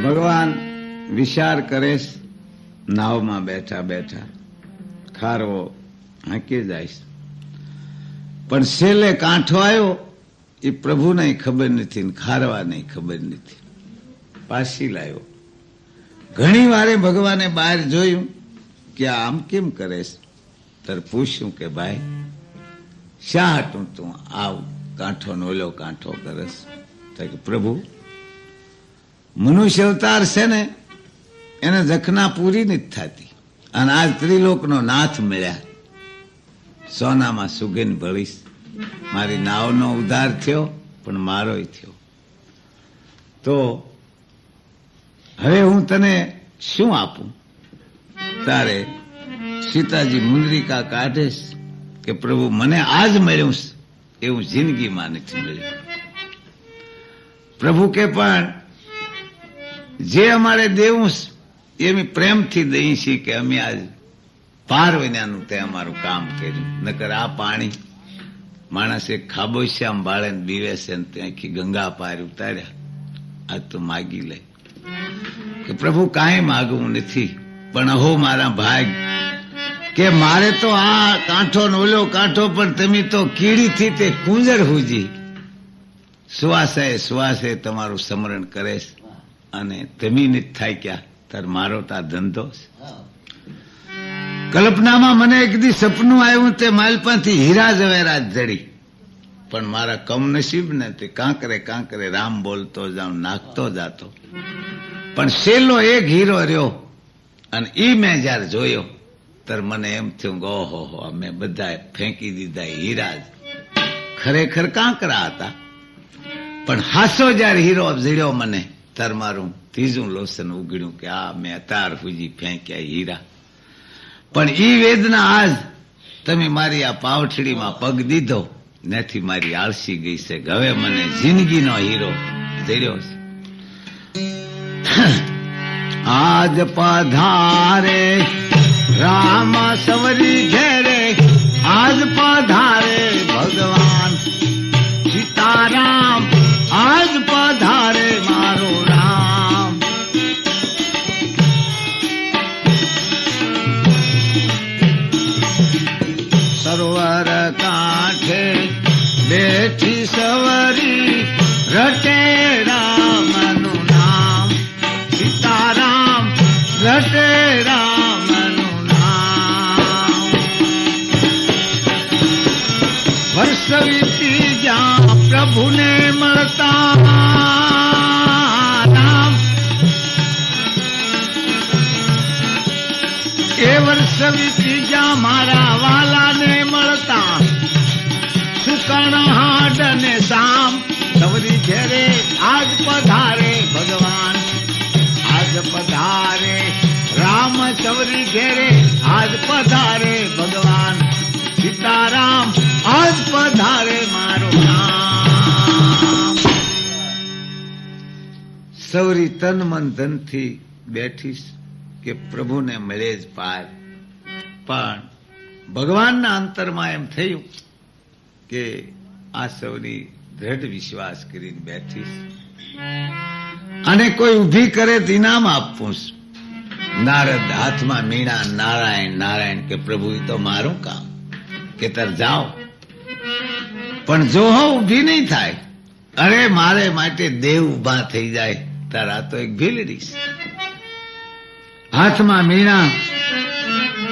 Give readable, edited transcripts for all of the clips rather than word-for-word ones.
ભગવાન વિચાર કરે, નાવમાં બેઠા બેઠા ખારવો હાંકી જાય, પણ છેલ્લે કાંઠો આવ્યો એ પ્રભુને ખબર નથી, ખારવાને ખબર નથી, પાછી લાવ્યો. ઘણી વારે ભગવાને બહાર જોયું કે આમ કેમ કરે, ત્યારે પૂછ્યું કે ભાઈ શા હાટું તું આવ કાંઠો નો ઓલો કાંઠો કરસ? કે પ્રભુ મનુષ્ય અવતાર છે ને એને જખના પૂરી નથી થતી, અને આજ ત્રિલોકનો નાથ મળ્યા, સોનામાં સુગંધ ભળીશ, મારી નાવનો ઉદ્ધાર થયો પણ મારોય થયો, તો હવે હું તને શું આપું? તારે સીતાજી મુંદરિકા કાઢે કે પ્રભુ મને આજ મળ્યું એવું જિંદગીમાં નથી મળ્યું. પ્રભુ કે પણ જે અમારે દેવું એમ પ્રેમથી દઈ છીએ કે અમે આજ પાર વિનાનું તે અમારું કામ કર્યું, નકર આ પાણી માણસ એક ખાબોશિયામાં બાળે બીવે છે ને ત્યાંથી ગંગા પાર ઉતાર્યા, આજ તો માગી લે. કે પ્રભુ કાંઈ માગવું નથી, પણ અહો મારા ભાગ કે મારે તો આ કાંઠો ને ઓલો કાંઠો, પણ તમે તો કીડીથી તે કુંજર હુજી શ્વાસે તમારું સ્મરણ કરે અને તમે નથી થાય ક્યાં, તાર મારો તા ધંધો. કલ્પનામાં મને એક દી સપનું આવ્યું, તે માલપાથી હીરા ઝવેરાત જડી, પણ મારા કમનસીબ ને તે કાંકરે રામ બોલતો જાઉં, નાખતો જાતો, પણ છેલ્લો એક હીરો રહ્યો, અને ઈ મેં જયારે જોયો ત્યારે મને એમ થયું કે ઓહો અમે બધા ફેંકી દીધા હીરા જ ખરેખર કાંકરા હતા, પણ હાસો જયારે હીરો જડ્યો મને ત્યારે મારું ત્રીજું લોસન ઉગડ્યું કે આ મેં અતાર હુજી ફેંક્યા હીરા. પણ ઈ વેદના આજ તમે મારી આ પાવઠડીમાં પગ દીધો નથી, મારી આળસી ગઈ છે, હવે મને જિંદગીનો હીરો જડ્યો છે. આજ પધારે રામ સવરી ઘેરે, આજ પધારે ભગવાન સીતારામ, આજ પધારે મારો રામ. સરોવર કાંઠે બેઠી સવરી, રટે રામનું નામ, સીતારામ રટે રામનું નામ. વર્ષ વીતી જ્યાં પ્રભુને મળતા રામ, એ વર્ષ વીતી જ્યાં મારા વાલાને મળતા, સુકણ હાડ ને શામ, સવરી ઘેરે આજ પધારે ભગવાન, આજ પધારે રામ સવરી ઘેરે, આજ પધારે ભગવાન સીતારામ, આજ પધારે મારો નામ. સવરી તન મન ધનથી બેઠીશ કે પ્રભુને મળે જ પાર, પણ ભગવાનના અંતરમાં એમ થયું કે આ સવરી દ્રઢ વિશ્વાસ કરીને બેઠીશ, અને કોઈ ઉભી કરે તો ઇનામ આપવું. નારદ હાથમાં મીણા, નારાયણ નારાયણ કે પ્રભુ એ તો મારું કામ, કે તાર જાઓ, પણ જો હું ઉભી નહીં થાય, અરે મારે માટે દેવ ઉભા થઈ જાય, તારા તો એક ભીલડી. હાથમાં મીણા,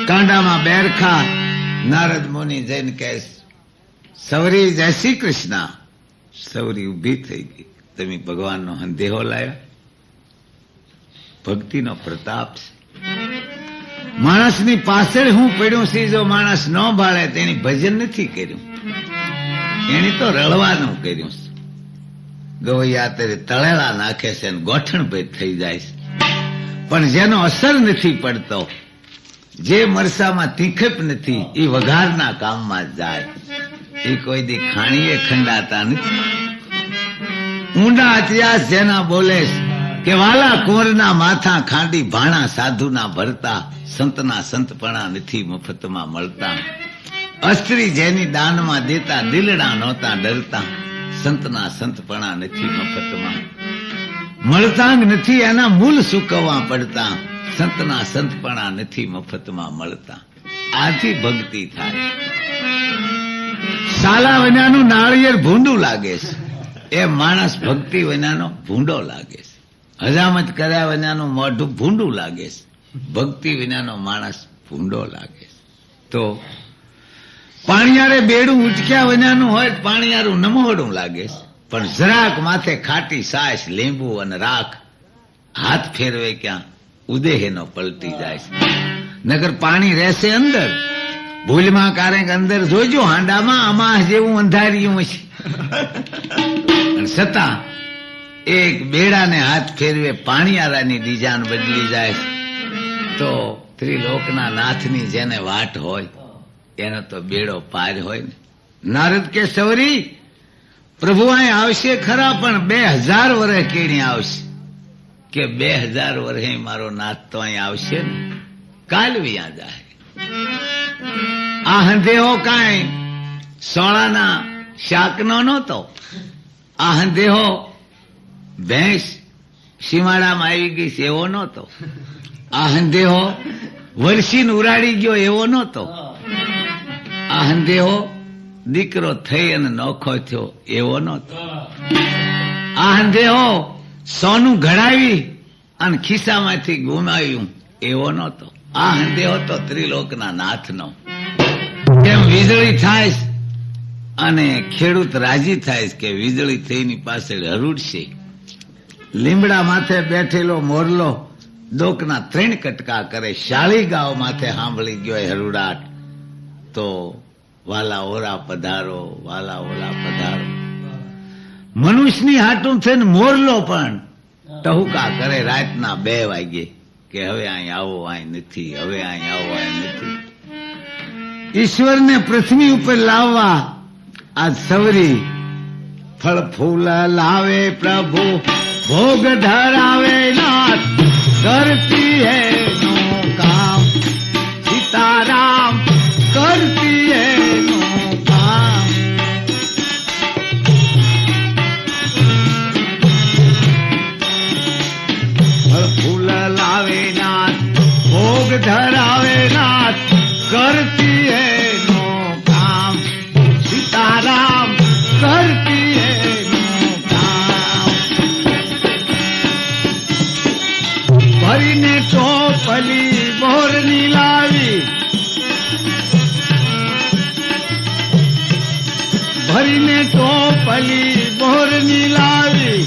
કાંડામાં બેરખા, નારદ મુનિ જઈને કહે સવરી જય શ્રી કૃષ્ણ. સવરી ઉભી થઈ ગઈ, તમે ભગવાનનો સંદેહો લાવ્યા, ભક્તિનો પ્રતાપ છે. માણસની પાછળ હું પડ્યું છે, જો માણસ ન ભાળે તેની ભજન નથી કર્યું, એની તો રળવાનું કર્યું છે. ગવૈયા ત્યારે તળેલા નાખે છે અને ગોઠણ ભેદ થઈ જાય છે, પણ જેનો અસર નથી પડતો, જે મરસામાં તીખપ નથી, એ વઘારના કામમાં જ જાય, એ કોઈ દી ખાણીએ ખંડાતા નથી. ઊંડા ઇતિહાસ જેના બોલે કે વાલા કુંવરના માથા ખાંડી, ભાણા સાધુના ભરતા, સંતના સંતપણા નથી મફતમાં મળતા. અસ્ત્રી જેની દાનમાં દેતા, દિલડા નહોતા ડરતા, સંતના સંતપણા નથી મફતમાં. મળતા નથી એના મૂળ સૂકવવા પડતા, સંતના સંતપણા નથી મફતમાં મળતા. આથી ભક્તિ થાય. સાલા વિનાનું નાળિયેર ભૂંડું લાગે છે, એ માણસ ભક્તિ વિનાનો ભૂંડો લાગે છે. હજામત કર્યા વિનાનું મોઢું ભૂંડું લાગે છે, ભક્તિ વિનાનો માણસ ભૂંડો લાગે છે. તો પાણીયારે બેડું ઉચક્યા વિનાનું હોય પાણીયારું નમોડું લાગે છે, પણ જરાક માથે ખાટી સાસ, લીંબુ અને રાખ હાથ ફેરવે ક્યાં ઉદેહેનો પલટી જાય છે. નગર પાણી રહેશે અંદર, ભૂલમાં કારેક અંદર જોજો હાંડામાં અમાસ જેવું અંધાર્યું છે. છતાં એક બેડાને હાથ ફેરવે પાણીયારાની ડિઝાઇન બદલી જાય તો ત્રિલોકના નાથની જેને વાટ હોય એનો તો બેડો પાર હોય ને. નારદ કે સવરી પ્રભુ અહીં આવશે ખરા, પણ 2000 વર્ષ કેણી આવશે. કે 2000 વર્ષે મારો નાથ તો અહીં આવશે ને, કાલ વિયા જાય. આ હંધેહો કાંઈ સોળાના શાકનો નહોતો. આ હંધેહો ભેંસ સીમાડામાં આવી ગઈ છે એવો નહોતો. આ હંધેહો વરસીને ઉરાડી ગયો એવો નહોતો. આ હંધેહો દીકરો થઈ અને નોખો થયો એવો નહોતો. આ હંધેહો સોનું ઘડાવી અને ખિસ્સામાંથી ગુમાવ્યું એવો નહોતો. આ હંધેહો તો ત્રિલોકના નાથનો. કેમ વીજળી થાય અને ખેડૂત રાજી થાય કે વીજળી થઈની પાછળ હરુડશે. લીમડા માથે બેઠેલો મોરલો ડોકના 3 કટકા કરે, શાળી ગાવ માથે સાંભળી ગયો હરુડાટ, તો વાલા ઓરા પધારો, વાલા ઓલા પધારો. મનુષ્યની હાટું થઈને મોરલો પણ ટહુકા કરે રાતના 2 વાગે કે હવે અહીં આવો, અહીં નથી, હવે અહીં આવો, અહીં નથી. ઈશ્વરને પૃથ્વી ઉપર લાવવા આ સવરી ફળ ફૂલ લાવે પ્રભુ, ભોગ ધરાવે નાથ, કરતી હે નો કામ સીતારામ, કરતી હે નો કામ. ફળ ફૂલ લાવે નાથ, ભોગ ધરાવે નાથ, કરતી હે નો કામ સીતારામ, કરતી હે નો કામ. ભરીને ટોપલી બોરની લાવી, ભરીને ટોપલી બોરની લાવી,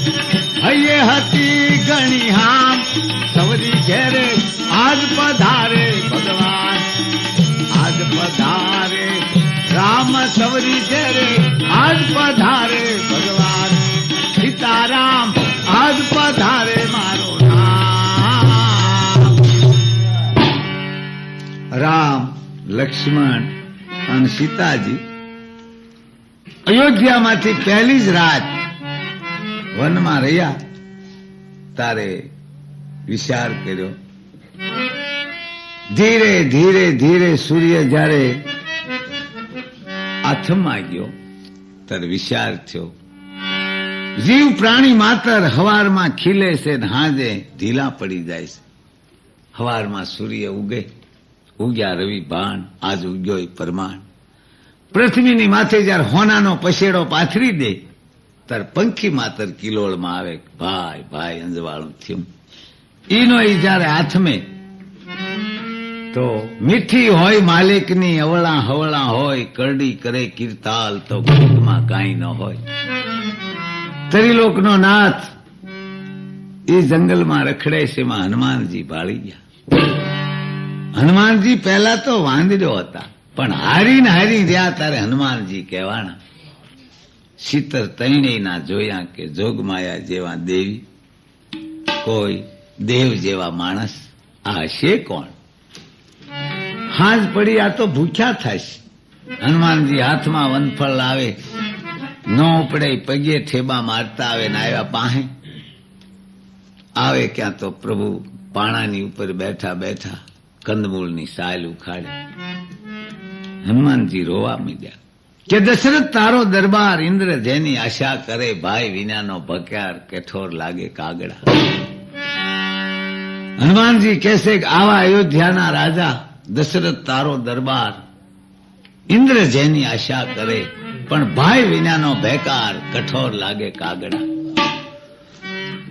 હૈયે હતી ઘણી હામ, સવરી ઘેરે આજ પધારે ભગવાન, આજ પધારે રામ, સવરી ઘેરે આજ પધારે ભગવાન, સીતારામ આજ પધારે મારો નામ. રામ, લક્ષ્મણ અને સીતાજી અયોધ્યામાંથી પહેલી જ રાત વનમાં રહ્યા. તારે વિચાર કર્યો. ધીરે ધીરે ધીરે સૂર્ય જયારે આથમમાં ગયો ત્યારે વિચાર થયો. જીવ પ્રાણી માત્ર હવારમાં ખીલે છે ને હાજે ઢીલા પડી જાય છે. હવારમાં સૂર્ય ઉગે, ઉગ્યા રવિ ભાન, આજ ઉગ્યો પરમાણ. પૃથ્વીની માથે જયારે હોનાનો પછેડો પાથરી દે ત્યારે પંખી માત્ર કિલોળમાં આવે, ભાઈ ભાઈ અંજવાળું થયું. ઈનો ઈ જયારે હાથમે તો મીઠી હોય માલિકની અવળા હવળા હોય, કરડી કરે કીર્તાલ તો ભૂખમાં કાંઈ ન હોય. ત્રિલોકનો નાથ એ જંગલમાં રખડે છે, એમાં હનુમાનજી ભાળી ગયા. હનુમાનજી પહેલા તો વાંદરો હતા, પણ હારીને હારી રહ્યા ત્યારે હનુમાનજી કહેવાના. શીતર તૈણેય ના જોયા કે જોગમાયા જેવા દેવી, કોઈ દેવ જેવા માણસ આ હશે કોણ? હાજ પડી આ તો ભૂખ્યા થાય. હનુમાનજી હાથમાં વનફળ લાવે, ન ઉપડે પગે ઠેબા મારતા આવે ને આવ્યા પાસે આવે ક્યાં તો પ્રભુ પાણાની ઉપર બેઠા બેઠા કંદમૂળની સાલ ઉખાડે. હનુમાનજી રોવા માંડ્યા. કે દશરથ તારો દરબાર ઇન્દ્ર જેની આશા કરે, ભાઈ વિનાનો ભક્યાર કઠોર લાગે કાગડા. હનુમાનજી કહેશે કે આવા અયોધ્યાના રાજા દશરથ તારો દરબાર ઇન્દ્ર જેની આશા કરે, પણ ભાઈ વિનાનો ભેકાર કઠોર લાગે કાગડા.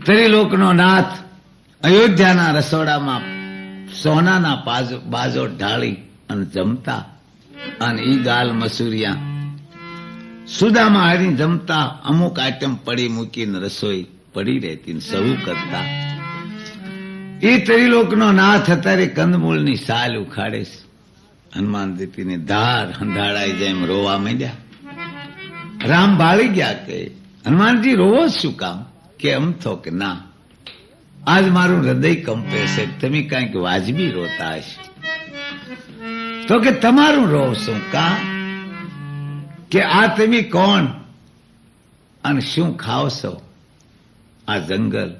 ત્રિલોકનો નાથ અયોધ્યાના રસોડામાં સોનાના બાજો ઢાળી અને જમતા, અને ઈ ગાલ મસૂરિયા સુદામાં હારી જમતા. અમુક આઈટમ પડી મૂકીને રસોઈ પડી રહેતી સૌ કરતા. એ ત્રિલોકનો નાથ અત્યારે કંદમૂળની સાલ ઉખાડે છે. હનુમાન દીકરીની ધાર હંધાડાઈ જાય એમ રોવા માંડ્યા. રામ બાળી ગયા કે હનુમાનજી રોવો શું કામ? કે એમ થો કે ના, આજ મારું હૃદય કંપે છે, તમે કઈક વાજબી રોતા હશે. તો કે તમારું રોવ શું કા? કે આ તમે કોણ અને શું ખાવ છો? આ જંગલ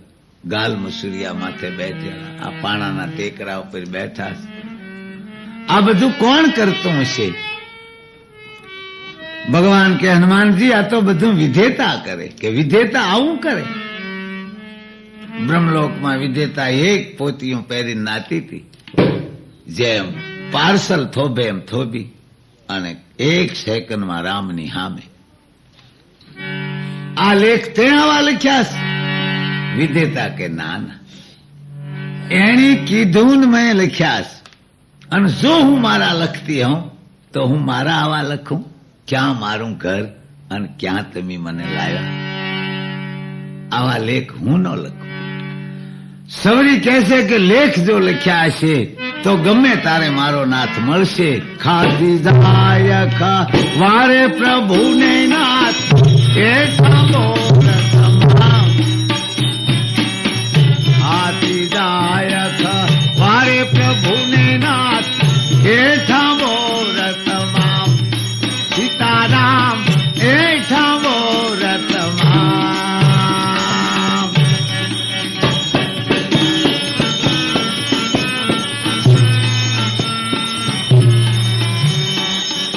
ગાલ મસૂરિયા માથે બેઠેલા, આ પાણાના ટેકરા ઉપર બેઠા છે. આ બધું કોણ કરતું હશે? ભગવાન કે હનુમાનજી આ તો બધું વિધેતા કરે. કે વિધેતા આવું કરે? બ્રહ્મલોકમાં વિધેતા એક પોતિયું પહેરી નાતી હતી, જેમ પાર્સલ થોભે એમ થોભી અને એક સેકન્ડમાં રામની સામે. આ લેખ તે આવા લખ્યા છે? વિધેતા કે ના ના, એની કીધું ને મેં લખ્યા છે. અને જો હું મારા લખતી હોઉં તો હું મારા આવા લખું? ક્યાં મારું ઘર અને ક્યાં તમે મને લાવ્યા? આવા લેખ હું ન લખું. સવરી કહેશે કે લેખ જો લખ્યા હશે તો ગમે તારે મારો નાથ મળશે. ખાધી જાય ખા વારે પ્રભુ ને નાથ, એ ખાધી જાય ખા વારે પ્રભુ ને નાથ, એ થામો રતમામ સીતારામ, એ થામો રતમામ.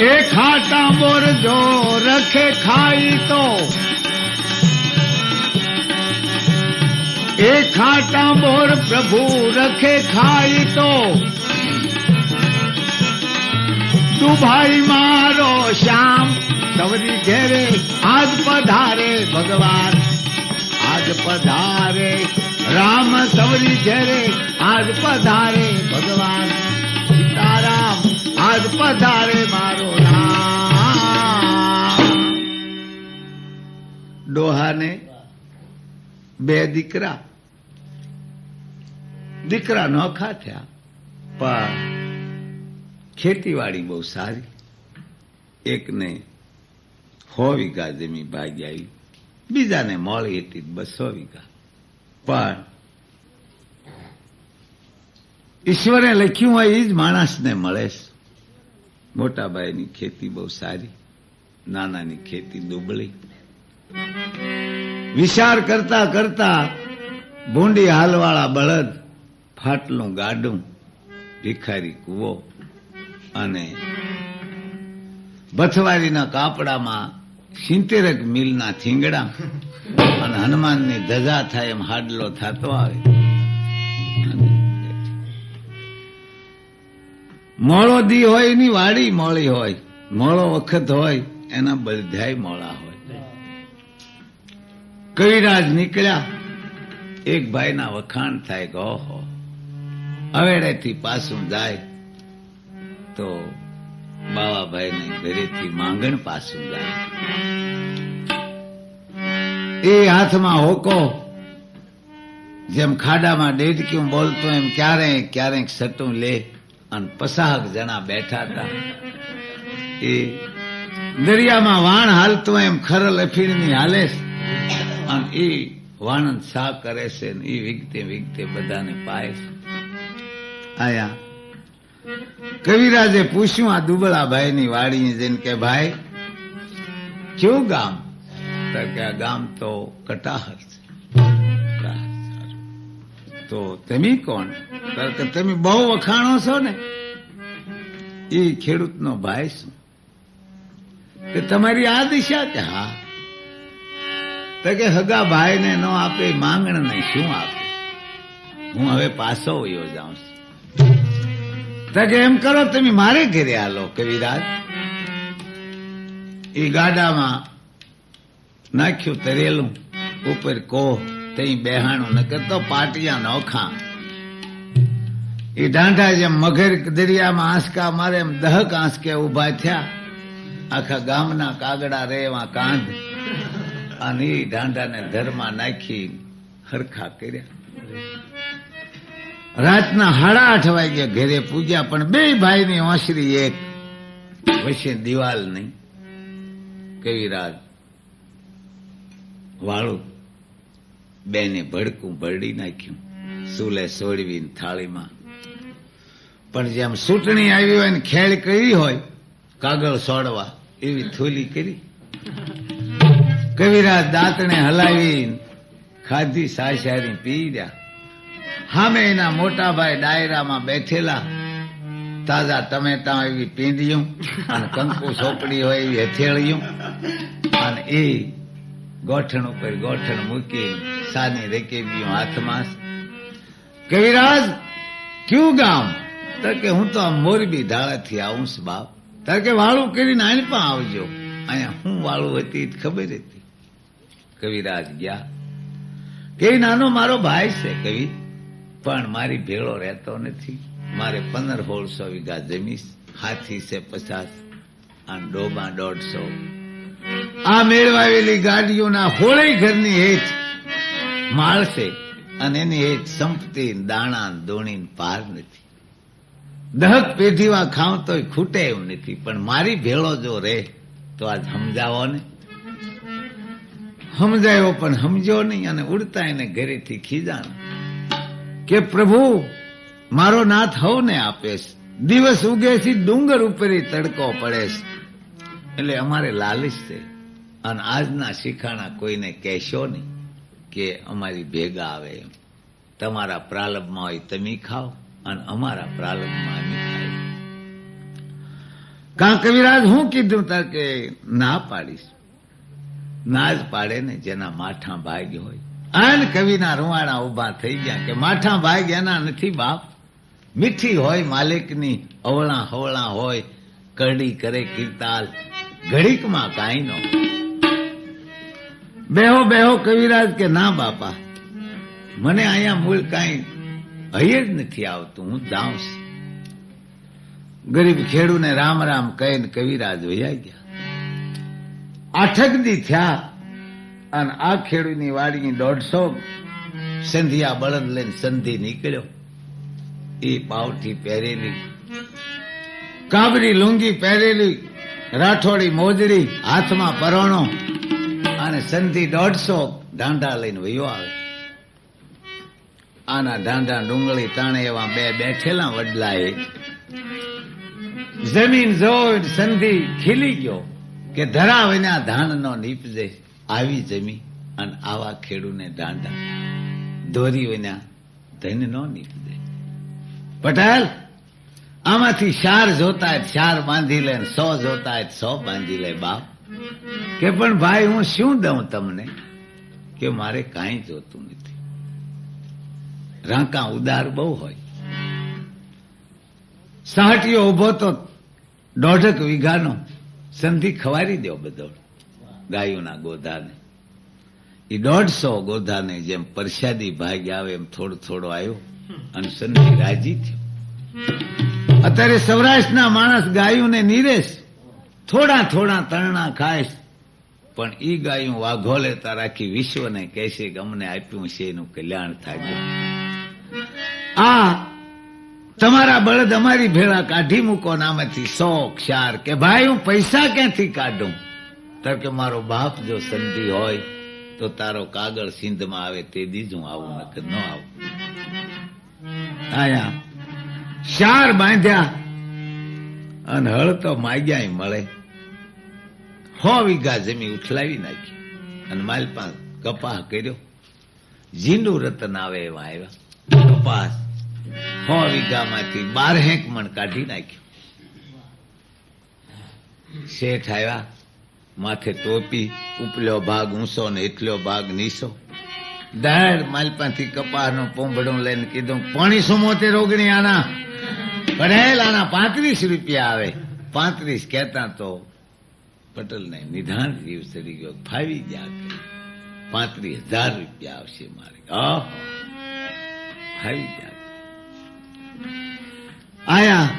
એ ખાટા મોર જો રખે ખાઈ તો, એ ખાટા મોર પ્રભુ રખે ખાઈ તો, તું ભાઈ મારો શ્યામ સવરી ઘેરે આજ પધારે ભગવાન, આજ પધારે રામ સવરી ઘેરે આજ પધારે ભગવાન, સીતારામ આજ પધારે મારો રામ. ડોહાને બે દીકરા, દીકરા નોખા થયા, પણ ખેતીવાડી બહુ સારી. એકને 100 વીઘા જમીન ભાગી આવી, બીજાને મળી હતી 200 વીઘા. પણ ઈશ્વરે લખ્યું હોય એ જ માણસને મળે છે. મોટાભાઈની ખેતી બહુ સારી, નાનાની ખેતી દુબળી. વિચાર કરતા કરતા ભૂંડી હાલવાળા બળદ, ફાટલું ગાડું, ભિખારી કૂવો અને બથવારીના કાપડામાં 70 મિલના થીંગડા અને હનુમાનની ધજા થાય એમ હાડલો થતો આવે. મોળો દી હોય એની વાડી મોળી હોય, મોળો વખત હોય એના બધાય મોળા હોય. કવિરાજ નીકળ્યા, એક ભાઈના વખાણ થાય કે ઓહો, અવેડેથી પાછું જાય તો બાવાભાઈને ઘરેથી માંગણ પાછું જાય. એ હાથમાં હોકો, જેમ ખાડામાં ડેડક્યું બોલતો એમ ક્યારેક ક્યારેક સટું લે. અને 50 જણા બેઠા હતા. એ દરિયામાં વાણ હાલતો એમ ખરલ અફીણની હાલે છે, અને એ વાણંદ સા કરે છે ને એ વિગતે વિગતે બધાને પાય છે. આયા કવિરાજે પૂછ્યું આ દુબળા ભાઈની વાડી જઈને કે ભાઈ કયું ગામ? તો કે આ ગામ તો કટાહર છે. તો તમે કોણ? કે તમે બહુ વખાણો છો ને. એ ખેડૂતનો ભાઈ છું. કે તમારી આ દિશા? કે હા. તો કે હગા ભાઈને ન આપે માંગણ ને શું આપે, હું હવે પાછો વયો જાઉં છું. તો કે એમ કરો તમે મારે ઘરે હાલો કવિરાજ. એ ગાડામાં નાખ્યું તરેલું, ઉપર કોહ તઈ બેહાણું, ન કરતો પાટિયા નોખા. એ ઢાંઢા જેમ મગર દરિયામાં આંસકા મારે એમ દહક આંસકે ઉભા થયા. આખા ગામના કાગડા રે એવા કાંધ, અને એ ઢાંઢાને ધરમાં નાખી હરખા કર્યા. રાતના 8:30 વાગે ઘરે પૂજ્યા, પણ બે ભાઈની ઓસરી એક, વચ્ચે દિવાલ નહીં. કવિરાજ વાળું બેને ભડકું ભરડી નાખ્યું, સુલે સોડવીને થાળીમાં. પણ જેમ સૂટણી આવી હોય ને ખેડ કરી હોય કાગળ સોડવા, એવી થોલી કરી. કવિરાજ દાંતણે હલાવી ખાધી, સાશારી પી રહ્યા. સામે એના મોટા ભાઈ ડાયરામાં બેઠેલા, તાજા ટમેટા એવી પીંડિયું અને કંકુ સોપડી હોય એવી હથેળિયું, અને એ ગોઠણ ઉપર ગોઠણ મૂકી સાની રેકેબીઓ હાથમાં. કવિરાજ ક્યું ગામ? તો કે હું તો મોરબી ધાળાથી આવું છું બાપ. તાર કે વાળું કરીને આને પણ આવજો. અહીંયા હું વાળું હતી ખબર હતી. કવિરાજ ગયા. કે નાનો મારો ભાઈ છે કવિ, પણ મારી ભેળો રહેતો નથી. મારે 15-16 વીઘા જમીન, હાથી છે 50 અને ડોબા 150. આ મેળવાવેલી ગાડીઓના હોળે ઘરની હેઠ માળ છે, અને એની હેઠ સંપત્તિ દાણા દોણી પાર નથી. દહક પેઢીમાં ખાવ તોય ખૂટે એવું નથી. પણ મારી ભેળો જો રે તો આજ સમજાવો ને. સમજાયો પણ સમજો નહીં, અને ઉડતા એને ઘરેથી ખીજાણ કે પ્રભુ મારો નાથ હવને આપે છે. દિવસ ઉગે છે ડુંગર ઉપર તડકો પડે છે, એટલે અમારે લાલચ છે. અને આજના શીખાણા કોઈને કહેશો નહીં કે અમારી ભેગા આવે એમ. તમારા પ્રાલભમાં હોય તમે ખાઓ, અને અમારા પ્રાલભમાં અમે ખાઈ. કાં કવિરાજ હું કીધું તાર? કે ના પાડીશ. ના જ પાડે ને જેના માઠા ભાગ હોય. અને કવિના રૂવાણા ઉભા થઈ ગયા કે માઠા ભાગ એના નથી બાપ. મીઠી હોય માલિકની, અવળા હવળા હોય, કરડી કરે કીર્તાલ, ઘડીકમાં કાંઈ નો. બેહો બેહો કવિરાજ. કે ના બાપા, મને અહીંયા મૂળ કાંઈ હૈયે જ નથી આવતું, હું જાઉં છું. ગરીબ ખેડૂને રામ રામ કહીને કવિરાજ વૈયા ગયા. 8 દી થયા, અને આ ખેડૂની વાડીની 150 સંધિયા બળદ લઈને સંધિ નીકળ્યો. એ પાવઠી પહેરેલી, કાબરી લુંગી પહેરેલી, રાઠોડી મોજડી, હાથમાં પરોણો, અને સંધિ 150 ઢાંઢા લઈને વયો આવે. આના ઢાંઢા ડુંગળી તાણે એવા બે બેઠેલા વડલાએ જમીન જોઈ સંધિ ખીલી ગયો કે ધરા વિના ધાન નો નીપજે, આવી જમી. અને આવા ખેડૂને ઢાંઢા દોરી વિના ધન નો નીપજે. પટેલ આમાંથી 4 જોતા 4 બાંધી લે, 100 જોતા 100 બાંધી લે બાપ. કે પણ ભાઈ હું શું દઉં તમને? કે મારે કાંઈ જોતું નથી. રાંકા ઉદાર બહુ હોય. સાહટીઓ ઉભો તો 1.5 વીઘાનો સંધિ ખવારી દો બધો ગાયોના ગોધાને. એ 150 ગોધાને જેમ પરસાદી ભાગ આવે એમ થોડો થોડો આવ્યો, અને સંધિ રાજી થયો. અત્યારે સૌરાષ્ટ્રના માણસ ગાયોને નીરેશ થોડા થોડા તરણા ખાય, પણ ઈ ગાયું વાઘો લેતા રાખી વિશ્વને કહેશે કે અમને આપ્યું છે એનું કલ્યાણ થાય. આ તમારા બળદ અમારી ભેળા કાઢી મૂકો નામાંથી 100 કે ભાઈ હું પૈસા ક્યાંથી કાઢું? તો કે મારો બાપ જો સંધિ હોય તો તારો કાગળ સિંધમાં આવે તે દી હું આવું, નકર ન આવું. આયા 4 બાંધ્યા, અને હળ તો માગ્યા મળે. 100 વીઘા જમીન ઉથલાવી નાખી, અને માલપા કપાહ કર્યો. ઝીંડું રતન આવે એવા આવ્યા. કપાસ 100 વીઘામાંથી 12 મણ કાઢી નાખ્યું. શેઠ આવ્યા, માથે ટોપી, ઉપલો ભાગ ઊંચો ને એટલો ભાગ નીચો. દાડ માલપાથી કપાસનો પોંભડું લઈને કીધું 570 ઓગણી આના પટેલ, આના 35 રૂપિયા આવે. 35 કહેતા તો પટેલ ને નિધાન જીવ ચડી ગયો, ફાવી ગયા. 35,000 રૂપિયા આવશે મારે. ફાવી ગયા. આયા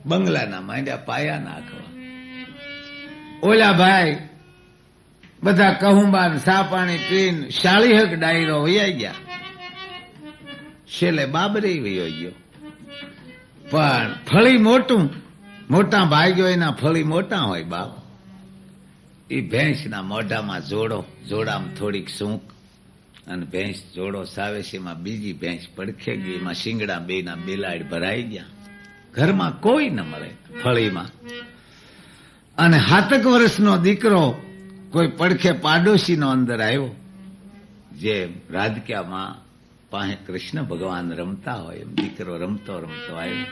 બંગલાના માંડ્યા પાયા નાખવા. ઓલા ભાઈ બધા કહુંબા સા પાણી પીને 40 ડાયરો વૈયા ગયા. છેલ્લે બાબરે વયો ગયો. પણ ફળી મોટું, મોટા ભાગ્યો એના ફળી મોટા હોય બાપ. એ ભેંસના મોઢામાં જોડો, જોડામાં થોડીક સૂંક, અને ભેંસ જોડો સાવેસીમાં બીજી ભેંસ પડખે ગઈ. એમાં શિંગડા બેના બિલાડ ભરાઈ ગયા. ઘરમાં કોઈ ન મળે ફળીમાં. અને 7 વર્ષનો દીકરો કોઈ પડખે પાડોશીનો અંદર આવ્યો. જેમ રાધિકામાં પાસે કૃષ્ણ ભગવાન રમતા હોય એમ દીકરો રમતો રમતો આવ્યો.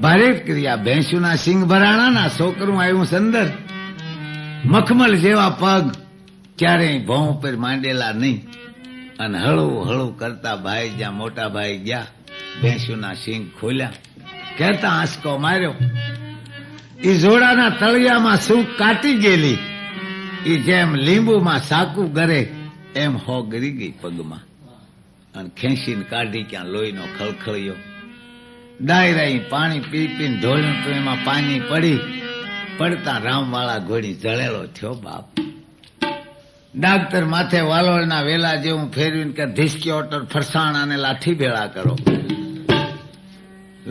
ભારે ક્રિયા, ભેંસુના સિંગ ભરાણાના, છોકરું આવ્યું સંદર. મખમલ જેવા પગ, ક્યારેય ભોં ઉપર માંડેલા નહીં. અને હળવું હળવું કરતા ભાઈ જ્યાં મોટા ભાઈ ગયા, ભેંસુના સિંગ ખોલ્યા, કહેતા આંસકો માર્યો. એ જોડાના તળિયામાં શું કાટી ગયેલી, એ જેમ લીંબુમાં સાકું ગરે એમ હો ગરી ગઈ પગમાં. અને ખેંચીને કાઢી ક્યાં લોહીનો ખળખળ્યો. ડાયરા પાણી પી પીને ઢોળ્યું તો એમાં પાણી પડી. પડતા રામવાળા ઘોડી જળેલો થયો બાપ. ડાક્ટર માથે વાલોળના વેલા જેવું ફેરવીને કે ધીસકી ઓટર ફરસાણ અને લાઠી ભેળા કરો.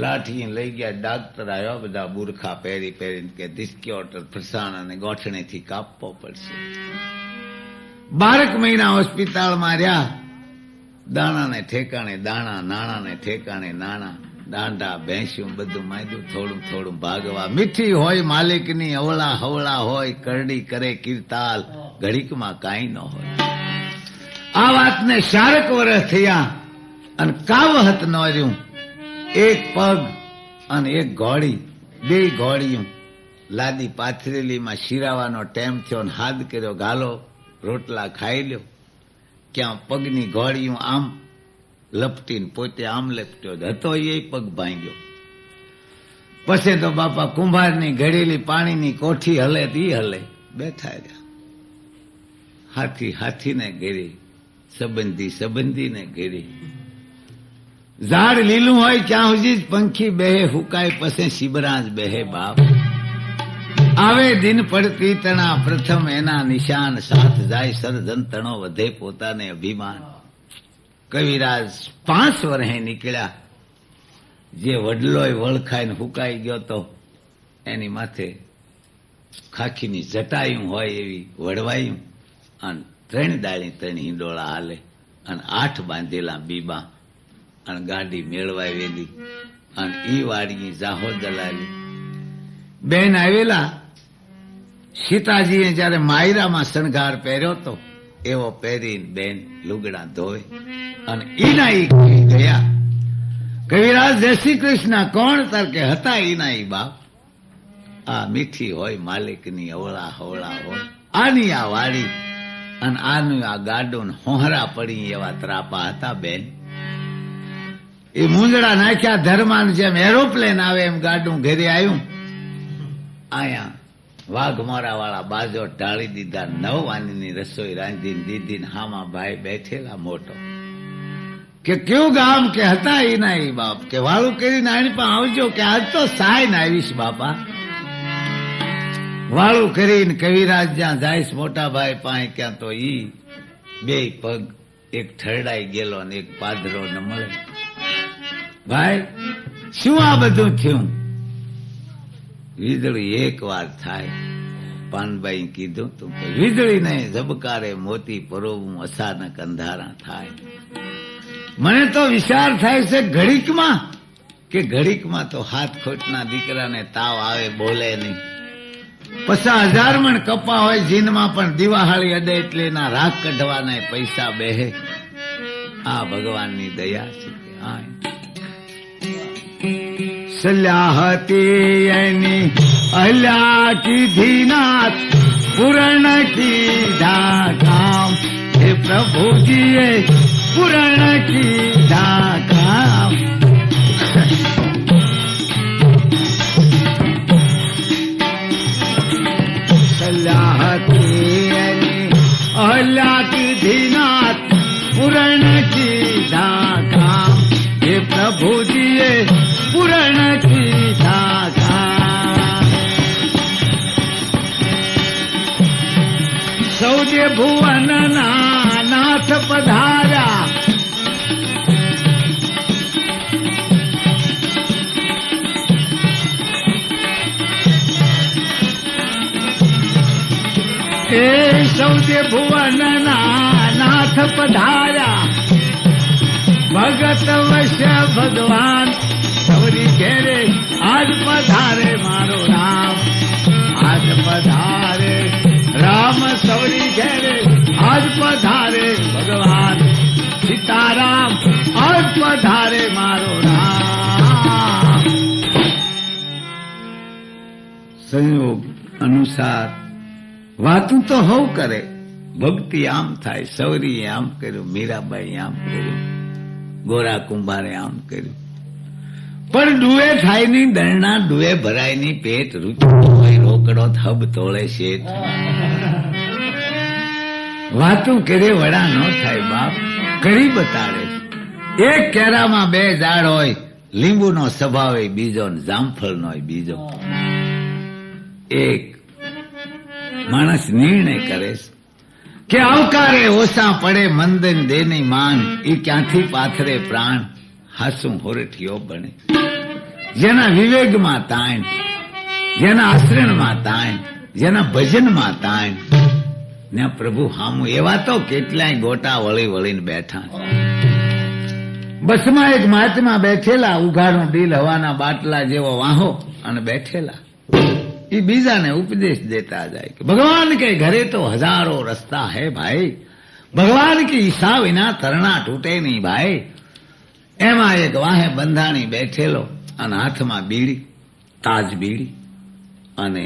લાઠી લઈ ગયા. ડાક્ટર આવ્યા, બધા બુરખા પહેરી પહેરીને કે ધીસકી ઓટર ફરસાણ અને ગોઠણેથી કાપવો પડશે. 12 મહિના હોસ્પિટલમાં રહ્યા. દાણાને ઠેકાણે દાણા, નાણાને ઠેકાણે નાણા. દાંડા ભેંસ્યું બધું માંડ્યું, થોડું થોડું ભાગવા. મીઠી હોય માલિકની, અવળા હવળા હોય, કરડી કરે કીર્તાલ, ઘડીકમાં કાંઈ ન હોય. આ વાતને 4 વર્ષ થયા અને કાવહત ન રહ્યું. એક પગ અને એક ઘોડી, 2 ઘોડીયું લાદી પાથરેલીમાં શિરાવાનો ટાઈમ થયો ને હાથ કર્યો, ગાલો રોટલા ખાઈ લ્યો. ક્યાં પગની ઘોડીયું આમ લપટીને પોતે આમ લપટ્યો હતો, એ પગ ભાંગ્યો. પછી તો બાપા કુંભારની ઘડેલી પાણીની કોઠી હલે તી હલે. બેઠા રહ્યા. હાથી હાથીને ઘેરી, સંબંધી સંબંધીને ઘેરી. ઝાડ લીલું હોય ત્યાં સુધી જ પંખી બેહે, હુકાય પછી શિબરાજ બેહે બાપ. આવે દિન પડતી તણા, પ્રથમ એના નિશાન, સાથ જાય સરજન તણો, વધે પોતાને અભિમાન. કવિરાજ 5 વર્ષે નીકળ્યા. જે વડલોય વળખાઈને હુકાઈ ગયો તો એની માથે ખાખીની જટાયું હોય એવી વડવાયું, અને 3 દાળી 3 હિંડોળા હાલે, અને 8 બાંધેલા બીબા, અને ગાડી મેળવાવેલી, અને ઈ વાડી જાહો દલાલી. બેન આવેલા. સીતાજીએ જયારે માયરામાં શણગાર પહેર્યો તો એવો પહેરીને બેન લુગડા ધોવે અને ઈના ઈ ગયા. કવિરાજ જય શ્રી કૃષ્ણ, કોણ? તાર કે હતા ઈના ઈ બાપ. આ મીઠી હોય માલિકની, અવળા હવળા હોય, આની આ વાડી અને આનું આ ગાડું હોહરા પડી એવા ત્રાપા હતા બેન. એ મૂંઝડા નાખ્યા ધર્માન, જેમ એરોપ્લેન આવે એમ ગાડું ઘેરે આવ્યું. આયા વાઘમારા વાળા બાજો ઢાળી દીધા. 9 વાનીની રસોઈ રાંધીને દીધી. હામા ભાઈ બેઠેલા મોટો. કે કેવું ગામ? કે હતા ઈ ના ઈ બાપ. કે વાળું કરીને આની પણ આવજો, કે આજ તો સાય ને આવીશ બાપા. વાળું કરીને કવિરાજ જ્યાં જાયશ મોટા ભાઈ પાસે, ક્યાં તો ઈ 2 પગ, એક ઠરડાઈ ગયેલો ને એક પાદરો ન મળે. ભાઈ શું આ બધું થયું? વીજળી 1 વાર થાય. પાનભાઈ કીધું તું વીજળી ને ઝબકારે મોતી પરોવું, અચાનક અંધારા થાય. મને તો વિચાર થાય છે ઘડીકમાં, કે ઘડીકમાં તો હાથ ખોટના દીકરાને તાવ આવે, બોલે નહીં. 50,000 મણ કપા હોય જીનમાં, પણ દિવાહાળી અડે એટલે એના રાખ કઢવાના પૈસા બેહે. આ ભગવાનની દયા છે. સલ્યા હતી એની અહલ્યા કીધી નાથ પૂરણ કીધા કામ, હે પ્રભુજીએ પૂરણ કીધા કામ. અહલ્યા કીધી નાથ પૂરણ કીધા કામ, હે પ્રભુજીએ પૂરણ કીધા કામ. સૌજે ભુવનના નાથ પધાર્યા, એ સૌજે ભુવનના નાથ પધાર્યા, ભગત વશ્ય ભગવાન સૌરી ઘેરે આજ પધારે મારો રામ, આજ પધારે રામ સૌરી ઘેરે આજ પધારે ભગવાન સીતારામ, આજ પધારે મારો રામ. સંયોગ અનુસાર વાતું તો હવ કરે, ભક્તિ આમ થાય. સૌરીએ આમ કર્યું, મીરાબાઈ આમ કર્યું, ગોરા કુંભારે આમ કર્યું, પણ ડુએ થાય નહીં, દરણા ડુએ ભરાય નહીં, પેટ રૂચતું હોય રોકડો થબ તોળે શેઠ. વાતું કરે વડા ન થાય બાપ, કરી બતાડે. એક કેરામાં બે ઝાડ હોય, લીંબુનો સ્વભાવ હોય બીજો, જામફળનો હોય બીજો. એક માણસ નિર્ણય કરે કે આવકારે ઓછા પડે મંદન દેની માન, એ ક્યાંથી પાથરે પ્રાણ, હાસું હોરઠિયો બને. જેના વિવેકમાં તાણ, જેના આશ્રણમાં તાણ, જેના ભજનમાં તાણ, ને પ્રભુ હામું. એવા તો કેટલાય ગોટા વળી વળીને બેઠા. બસમાં એક મહાત્મા બેઠેલા, ઉઘાડું ડીલ હવાના બાટલા જેવો વાહો અને બેઠેલા. એ બીજાને ઉપદેશ દેતા જાય કે ભગવાન કે ઘરે તો હજારો રસ્તા હે ભાઈ, ભગવાન की ઈચ્છા વિના તરણા તૂટે નહીં ભાઈ. એમાં એક વાહે બંધાણી બેઠેલો અને હાથમાં બીડી, તાજ બીડી, અને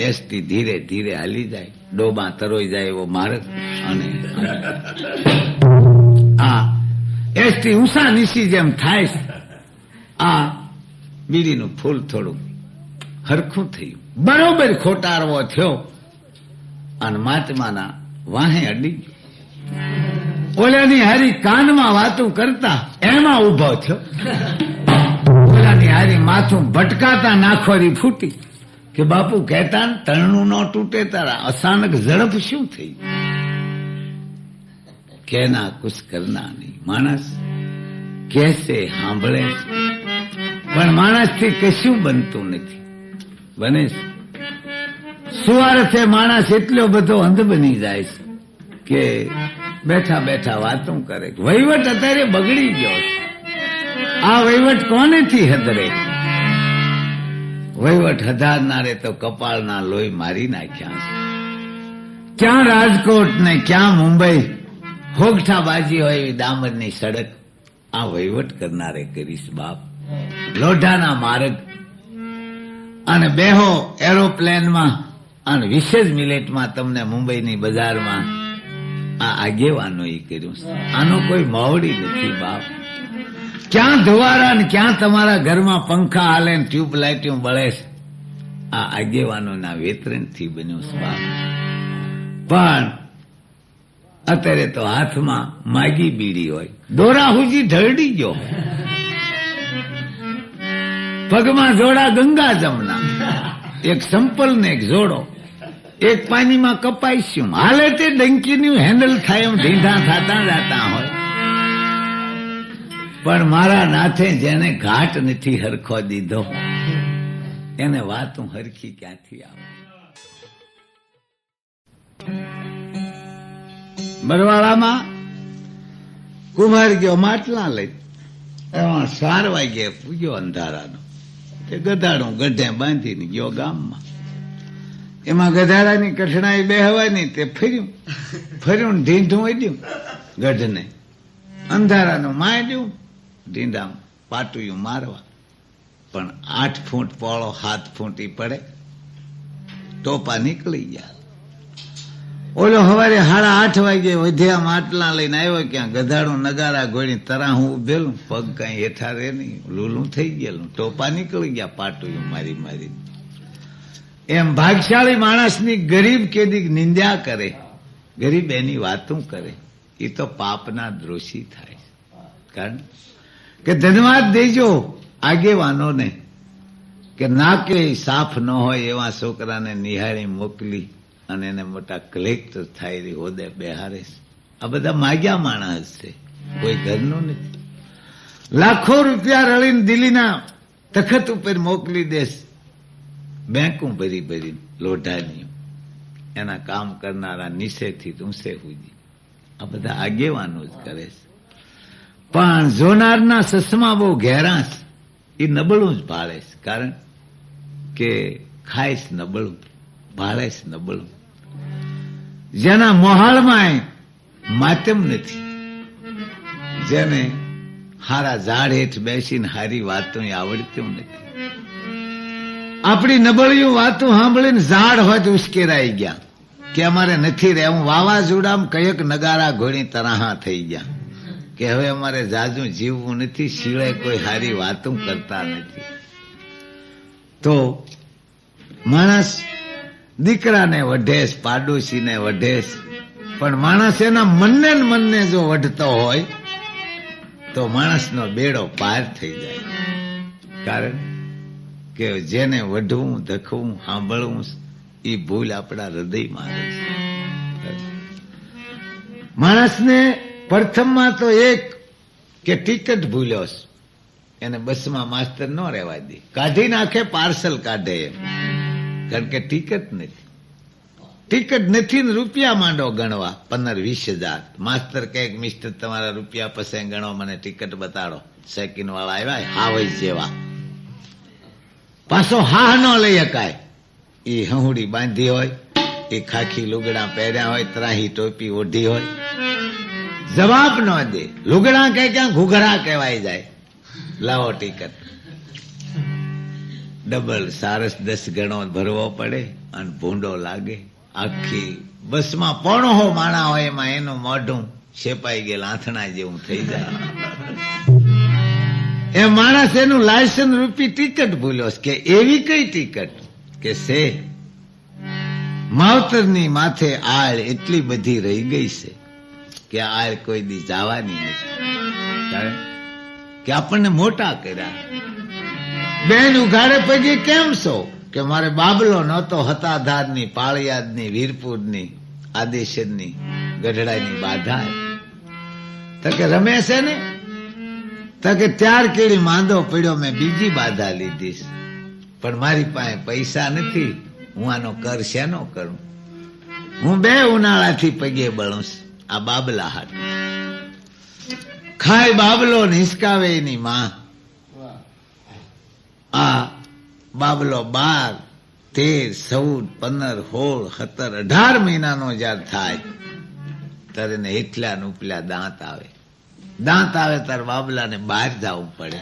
એસટી ધીરે ધીરે હાલી જાય, ડોબા તરોઈ જાય એવો માર્ગ. અને આ એસટી ઊંસા નીચી જેમ થાય, આ બીડીનું ફૂલ થોડું હરખું થયું, બરોબર ખોટારવો થયો અને મહાત્માના વાહે અડી ગયો. ઓલાની હારી કાનમાં વાતું કરતા એમાં ઉભો થયો. ઓલાની હારી માથું ભટકાતા નાખોરી ફૂટી કે બાપુ કહેતા તરણું ન તૂટે તારા, અચાનક ઝડપ શું થઈ? કેના કુછ કરના નહીં. માણસ કેસે સાંભળે પણ માણસથી કશું બનતું નથી. બને સુવારથે માણસ એટલો બધો અંધ બની જાય છે કે બેઠા બેઠા વાતો કરે. વહીવટ અત્યારે બગડી ગયો છે. આ વહીવટ કોનેથી હદરે? વહીવટ હધારનારે તો કપાળના લોહી મારી નાખ્યા છે. ક્યાં રાજકોટ ને ક્યાં મુંબઈ હોગઠા બાજી હોય એવી દામરની સડક આ વહીવટ કરનારે કરીશ બાપ. લોઢાના માર્ગ અને બેહો એરોપ્લેનમાં અને વિશેષ મિલેટમાં તમને મુંબઈની બજારમાં આ આગેવાનો એ કર્યું. આનો કોઈ માવડી નથી બાપ. ક્યાં ધુવારા ને ક્યાં તમારા ઘરમાં પંખા હાલે ને ટ્યુબલાઇટો બળે છે, આ આગેવાનોના વેતરણથી બન્યું છે બાપ. પણ અત્યારે તો હાથમાં માગી બીડી હોય, દોરા હુજી ઢળડી ગયો, પગમાં જોડા ગંગા જમના, એક સંપલ ને એક જોડો, એક પાણીમાં કપાઈ શું હાલે તે ડંકીનું હેન્ડલ થાય એમ ઢીંઢા થતા જતા હોય. પણ મારા નાથે જેને ઘાટ નથી હરખો દીધો એને વાતું હરખી ક્યાંથી આવે? બરવાળામાં કુમાર ગયો માટલા લઈ, એમાં 4 વાગ્યે પૂગ્યો અંધારાનો. તે ગધાડું ગઢે બાંધીને ગયો ગામમાં. એમાં ગધાડાની કઠણાઈ બેહવાની, તે ફર્યું ઢીંઢું અડ્યું ગઢને, અંધારાનું માંડ્યું ઢીંઢામાં પાટુયું મારવા. પણ 8 ફૂટ પોળો 7 ફૂટ ઈ પડે, ટોપા નીકળી ગયા. ઓલો સવારે 8:30 વાગે વધ્યા માટલા લઈને આવ્યો, ક્યાં ગધાડું નગારા ગોળી તરા હું ઉભેલું, પગ કઈ હેઠા રે નહીં, લૂલું થઈ ગયેલું, ટોપા નીકળી ગયા પાટું મારી મારી. એમ ભાગશાળી માણસની ગરીબ કેદી નિંદ્યા કરે, ગરીબ એની વાતું કરે, એ તો પાપના દ્રોષી થાય. કારણ કે ધન્યવાદ દેજો આગેવાનોને કે નાકે સાફ ન હોય એવા છોકરાને નિહાળી મોકલી અને એને મોટા કલેક્ટર થાય હોદે બેહારે. આ બધા માગ્યા માણસ છે, કોઈ ઘરનું નથી. લાખો રૂપિયા રળીને દિલ્હીના તખત ઉપર મોકલી દેશ, બેંકું ભરી ભરી લોઢાની, એના કામ કરનારા નીચેથી ઊંચે સુધી આ બધા આગેવાનો જ કરે છે. પણ જોનારના સસમા બહુ ઘેરા છે, એ નબળું જ ભાળે છે. કારણ કે ખાય છે નબળું, ભાળે છે નબળું. જેના મોહાળમાં માતમ નથી, જેને હારા ઝાડ હેઠ બેસીને હારી વાતો આવડતું નથી. આપણી નબળીઓ વાતો સાંભળીને ઝાડ હોય તો ઉશ્કેરાઈ ગયા કે અમારે નથી રહેવું. વાવાઝોડામાં કયક નગારા ઘોડી તરાહા થઈ ગયા કે હવે અમારે જાજુ જીવવું નથી, શીળે કોઈ હારી વાતો કરતા નથી. તો માણસ દીકરાને વઢેસ, પાડોશીને વઢેસ, પણ માણસ એના મનને મનને જો વઢતો હોય તો માણસનો બેડો પાર થઈ જાય. કારણ કે જેને વઢવું, ધખવું, સાંભળવું એ ભૂલ આપણા હૃદયમાં રહે છે. માણસને પ્રથમમાં તો એક કે ટિકિટ ભૂલ્યો, એને બસમાં માસ્તર ન રહેવા દે, કાઢી નાખે, પાર્સલ કાઢે એમ. કારણ કે ટિકિટ નથી ને રૂપિયા માંડો ગણવા 15-20 હજાર. માસ્તર કહે મિસ્ટર તમારા રૂપિયા પછી ગણો, મને ટિકિટ બતાડો. સેકન્ડ વાળા આવ્યા હાવઈ જેવા, પાછો હા ન લઈ શકાય. એ હહુડી બાંધી હોય, એ ખાખી લુગડા પહેર્યા હોય, ત્રાહી ટોપી ઓઢી હોય, જવાબ ન દે. લુગડા કે ક્યાં ઘૂઘરા કહેવાય જાય. લાવો ટિકિટ. ડબલ સારસ 10 ગણો ભરવો પડે અને ભૂંડો લાગે. આખી બસમાં પોણો માણા હોય, એમાં એનું મોઢું છેપાઈ ગયેલ આંથણા જેવું થઈ જાય. એ માણસ એનું લાયસન્સ રૂપી ટિકિટ ભૂલ્યો કે એવી કઈ ટિકિટ કે છે માવતરની માથે આળ એટલી બધી રહી ગઈ છે કે આળ કોઈ દી જવાની નથી. કારણ કે આપણને મોટા કર્યા. બેન ઉઘાડે પગે કેમ છો કે મારે બાબલો નહોતો, હતાધારની, પાળિયાદની, વીરપુરની, આદેશની, ગઢડાની બાધા. તો કે રમે છે ને, તો કે 4 કેળી માંદો પડ્યો, મેં બીજી બાધા લીધી, પણ મારી પાસે પૈસા નથી, હું આનો કર શેનો કરું? હું 2 ઉનાળાથી પગે બળું. આ બાબલા હાથ ખાય બાબલો ને હિસકાવે એની માં. આ બાબલો 12, 13, 14, 15, 16, 17, 18 મહિનાનો જયારે થાય ત્યારે એને હેઠલા ને ઉપલા દાંત આવે. દાંત આવે ત્યારે બાબલાને બહાર જવું પડે.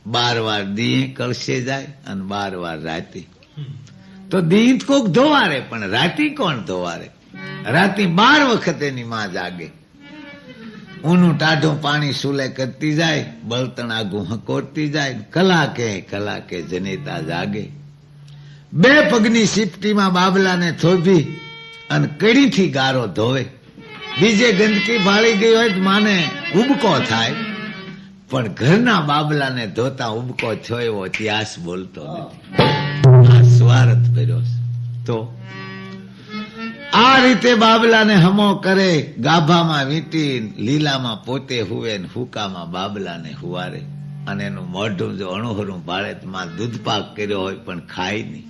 12 વાર દી કળશે જાય અને 12 વાર રાતે. તો દી કોક ધોવારે, પણ રાતી કોણ ધોવારે? રાતી 12 વખત એની માં જાગે. ઊનું ટાઢું પાણી સુલે કરતી જાય, બળતણ આગું હકોરતી જાય. કલાકે જનેતા જાગે. 2 પગની સીપટીમાં બાબલાને થોભી અને કડીથી ગારો ધોવે. બીજે ગંદકી ભાળી ગઈ હોય તો માને ઉબકો થાય, પણ ઘરના બાબલાને ધોતા ઉબકો થયો એવો ઇતિહાસ બોલતો નથી. આ સ્વાર્થ ભર્યો. તો આ રીતે બાબલાને હમો કરે, ગાભામાં વીંટી, લીલામાં પોતે હુવે ને હુકામાં બાબલાને હુવારે. અને એનું મોઢું જો અણુહરું ભાળે તો માં દૂધ પાક કર્યો હોય પણ ખાય નહીં.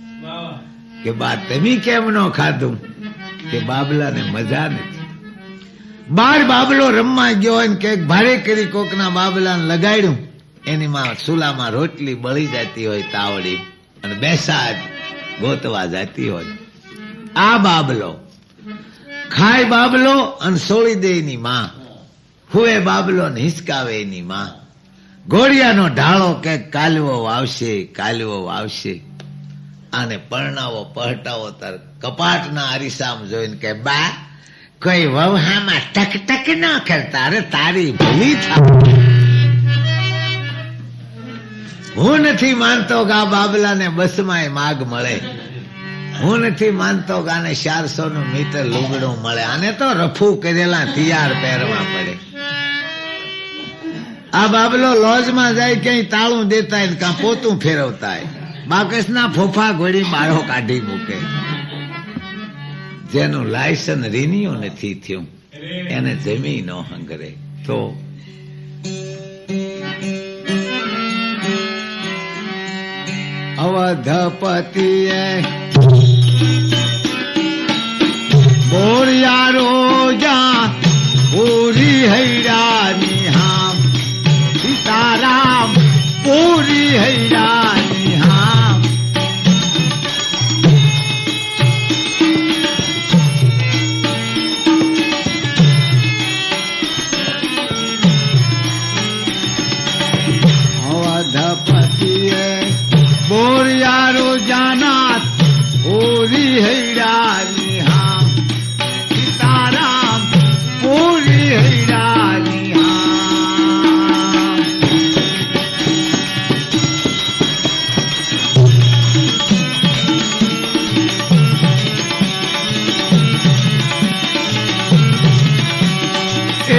કે બા તમે કેમ ન ખાધું? કે બાબલાને મજા નથી. બાર બાબલો રમવા ગયો હોય ને કઈક ભારે કરી કોકના બાબલાને લગાડ્યું, એની માં સુલામાં રોટલી બળી જતી હોય તાવડી, અને બેસાડ ગોતવા જતી હોય. આ બાબલો ખાય બાબલો અને સોળી દે એની માં, હુએ બાબલો ને હિસકાવે એની માં. ઘોડિયાનો ઢાળો કે કાલવો વાવશે, કાલવો વાવશે. આને પરણાવો પહટાવો તાર કપાટના અરીસામ જોઈને કે બા કોઈ વહામાં ટક ટક ન કરતા, અરે તારી ભલી થાય. હું નથી માનતો કે આ બાબલાને બસમાં માગ મળે. હું નથી માનતો કે આને 400 મીટર લુગડું મળે. આને તો રફુ કરેલા તૈયાર પહેરવા પડે. આ બાબલો લોજમાં જાય ક્યાંય તાળું દેતા હોય કાં પોતું ફેરવતા હોય. બાકસના ફોફા ઘોડી બાળો કાઢી મૂકે. જેનું લાયસન્સ રિન્યુ નથી થયું એને જમી ન હંગરે. તો અવધપતિએ બોરિયા રોજા પૂરી હૈરાની હામ, સીતારામ પૂરી હૈરાની હામ. અવધપતિએ બોરિયા રોજાનાથ પૂરી હૈરાની હામ, સીતારામ પૂરી હૈરાની હામ.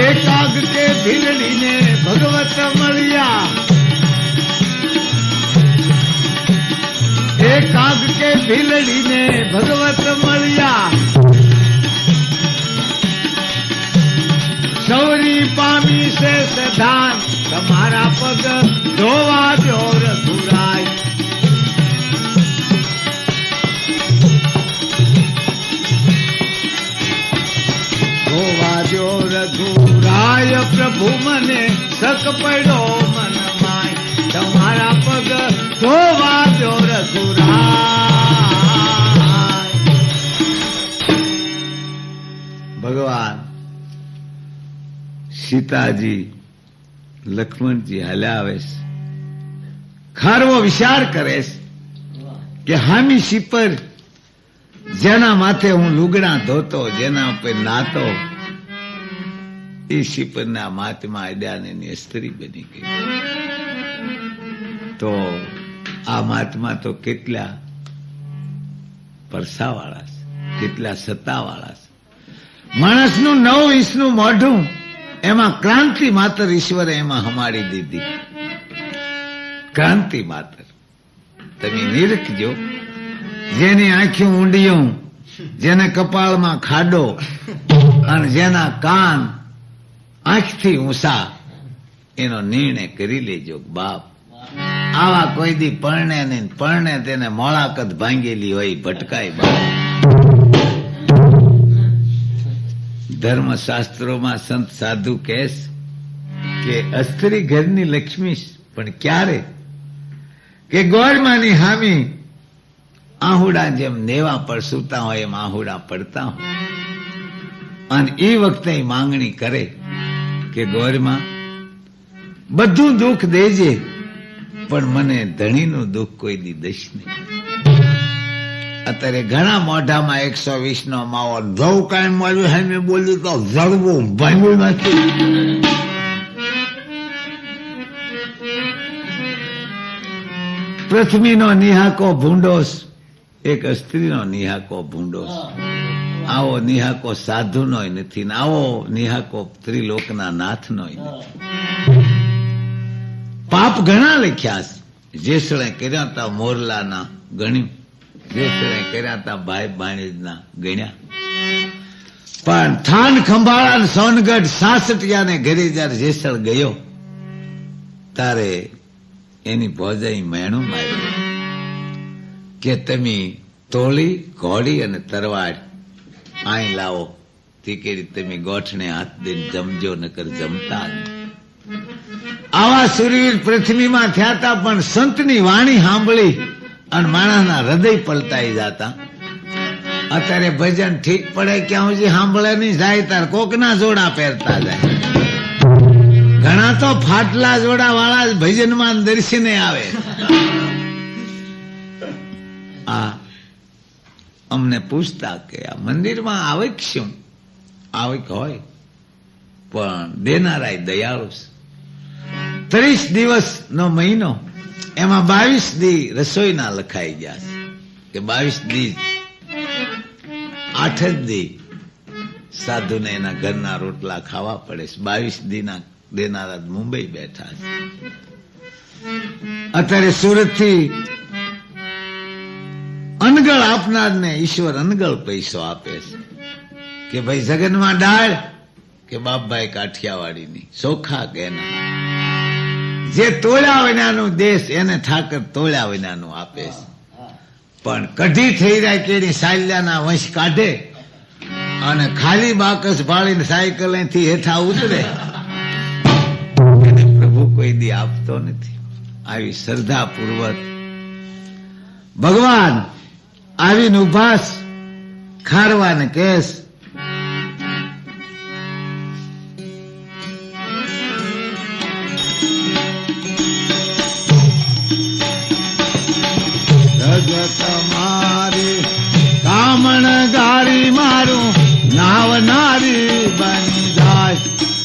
એકાગ કે ભીલડીને ભગવત મળ્યા, એકાગ કે ભીલડીને ભગવત મળ્યા. સૌરી પામી છે સધાન, તમારા પગ ધોવા દો રઘુરાય. ધોવા દો રઘુરાય, પ્રભુ મને શક પડ્યો મન માય. તમારા પગ ધોવા દો રઘુરાય. ભગવાન સીતાજી લક્ષ્મણજી હાલ્યા આવે છે. ખારવો વિચાર કરે છે કે હામી શીપર જેના માથે હું લુગડા ધોતો, જેના ઉપર નાતો, એ શીપરના માથમાં અડ્યા ને સ્ત્રી બની ગઈ. તો આ મહાત્મા તો કેટલા પરસાવાળા છે, કેટલા સત્તાવાળા છે. માણસનું 9 ઇંચનું મોઢું, એમાં ક્રાંતિ માત્ર ઈશ્વરે એમાં હમાડી દીધી. ક્રાંતિ માત્ર તમે નિરખજો. જેની આંખી ઊંડિયું, જેને કપાળમાં ખાડો અને જેના કાન આંખથી ઊંચા, એનો નિર્ણય કરી લેજો બાપ. આવા કોઈ દી પરણે નહીં, પરણે તેને મોળાકત ભાંગેલી હોય ભટકાય બાપ. ધર્મશાસ્ત્રોમાં સંત સાધુ કહે કે અસ્ત્રી ઘરની લક્ષ્મી, પણ ક્યારે કે ગોળમાંની હામી આહુડા જેમ નેવા પર સૂતા હોય એમ આહુડા પડતા હોય. અને એ વખતે માંગણી કરે કે ગોરમાં બધું દુઃખ દેજે, પણ મને ધણીનું દુઃખ કોઈ દી દઈશ નહીં. અત્યારે ઘણા મોઢામાં 120 નો માવો જવ કાંઈ માર્યું હે મેં બોલ્યું તો જળવું ભાંગી નાખ્યું. પૃથ્વીનો નિહાકો ભૂંડોસ, એક સ્ત્રીનો નિહાકો ભૂંડોસ. આવો નિહાકો સાધુનો નથી ને આવો નિહાકો ત્રિલોકના નાથનો નથી. પાપ ઘણા લખ્યા છે. જેસળે કર્યા હતા મોરલાના ગણ્યું, જેસળે કર્યા હતા ભાઈ ભાણેજના ગણ્યા. પણ થાન ખંભાળા સોનગઢ 66 ને ઘરે જયારે જેસળ ગયો તારે એની ભોજાઈ મેણું માર્યું કે તમે તોળી, ઘોડી અને તરવાડ અહીં લાવો, તીકેડી તમે ગોઠણે હાથ દઈને જમજો, નકર જમતા નહીં. આવા સુરવીર પૃથ્વીમાં થયા હતા, પણ સંતની વાણી સાંભળી અને માણસના હૃદય પલટાઈ જતા. અત્યારે ભજન ઠીક પડે ક્યાં સુધી સાંભળે નહીં, જાય તાર કોકના જોડા પહેરતા જાય. ઘણા તો ફાટલા જોડા વાળા જ ભજનમાં દર્શને આવે. આ અમને પૂછતા કે આ મંદિરમાં આવક શું? આવક હોય પણ દેનારાય દયાળુ છે. 30 દિવસનો મહિનો, એમાં 22 દી રસોઈના લખાઈ ગયા છે કે 22 દી 8 જ દી સાધુને એના ઘરના રોટલા ખાવા પડે છે. 22 દીના દેનારા મુંબઈ બેઠા છે. અત્યારે સુરત થી અનગળ આપનારને ઈશ્વર અનગળ પૈસો આપે છે કે ભાઈ જગનમાં ડાળ કે બાપભાઈ કાઠિયાવાડીની ચોખા કે એના જે તોળ્યા વિનાનું દેશ એને ઠાકર તોળ્યા વિનાનું આપે છે. પણ કઢી થઈ જાય કે એની સાલ્યાના વંશ કાઢે અને ખાલી બાકસ ભાળીને સાયકલ થી હેઠા ઉતરે એને પ્રભુ કોઈ દી આપતો નથી. આવી શ્રદ્ધા પૂર્વક ભગવાન આવીને ઉભાસ ખારવાને કેસ તમારી કામણ ગારી મારું નાવનારી બની જાય.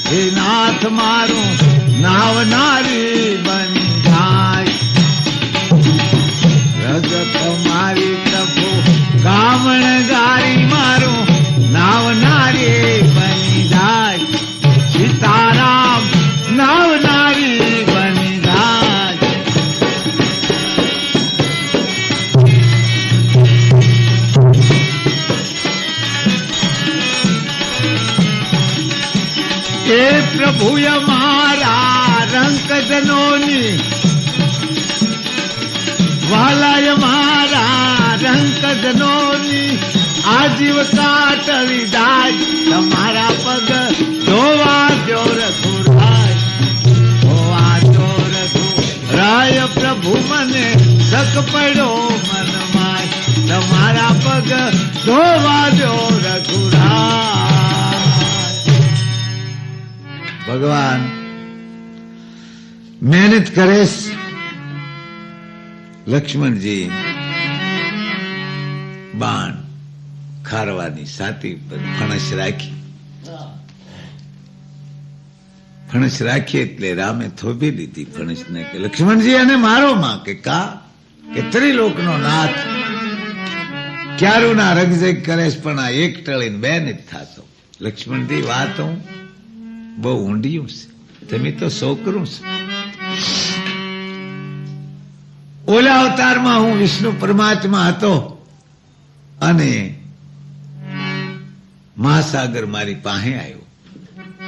હે નાથ મારું નાવનારી બની જાય. રજત મારી પ્રભુ કામણ ગારી મારું નાવનારી બની જાય. સીતારામ નાવનારી બની જાય. એ પ્રભુ અમારા રંકજનોની વાલાય મારા રંકજનોની આજીવ કાટવી દાય. તમારા પગ ધોવા જો રઘુરાય, ધોવા જો રઘુરાય. પ્રભુ મને શક પડ્યો મનમાય, તમારા પગ ધોવા જો રઘુરાય. ભગવાન મહેનત કરે. લક્ષ્મણજી બાણ ખારવાની છાતી પર ફણસ રાખી એટલે રામે થોભી લીધી ફણસને કે લક્ષ્મણજી અને મારો માં કે કા કે ત્રિલોકનો નાથ ક્યારુના રગજગ કરે પણ આ એક ટળીને બે નથી થતો. લક્ષ્મણજી વાત હું બહુ ઊંડિયું છે, તમે તો છોકરું છે. ઓલા અવતારમાં હું વિષ્ણુ પરમાત્મા હતો અને મહાસાગર મારી પાસે આવ્યો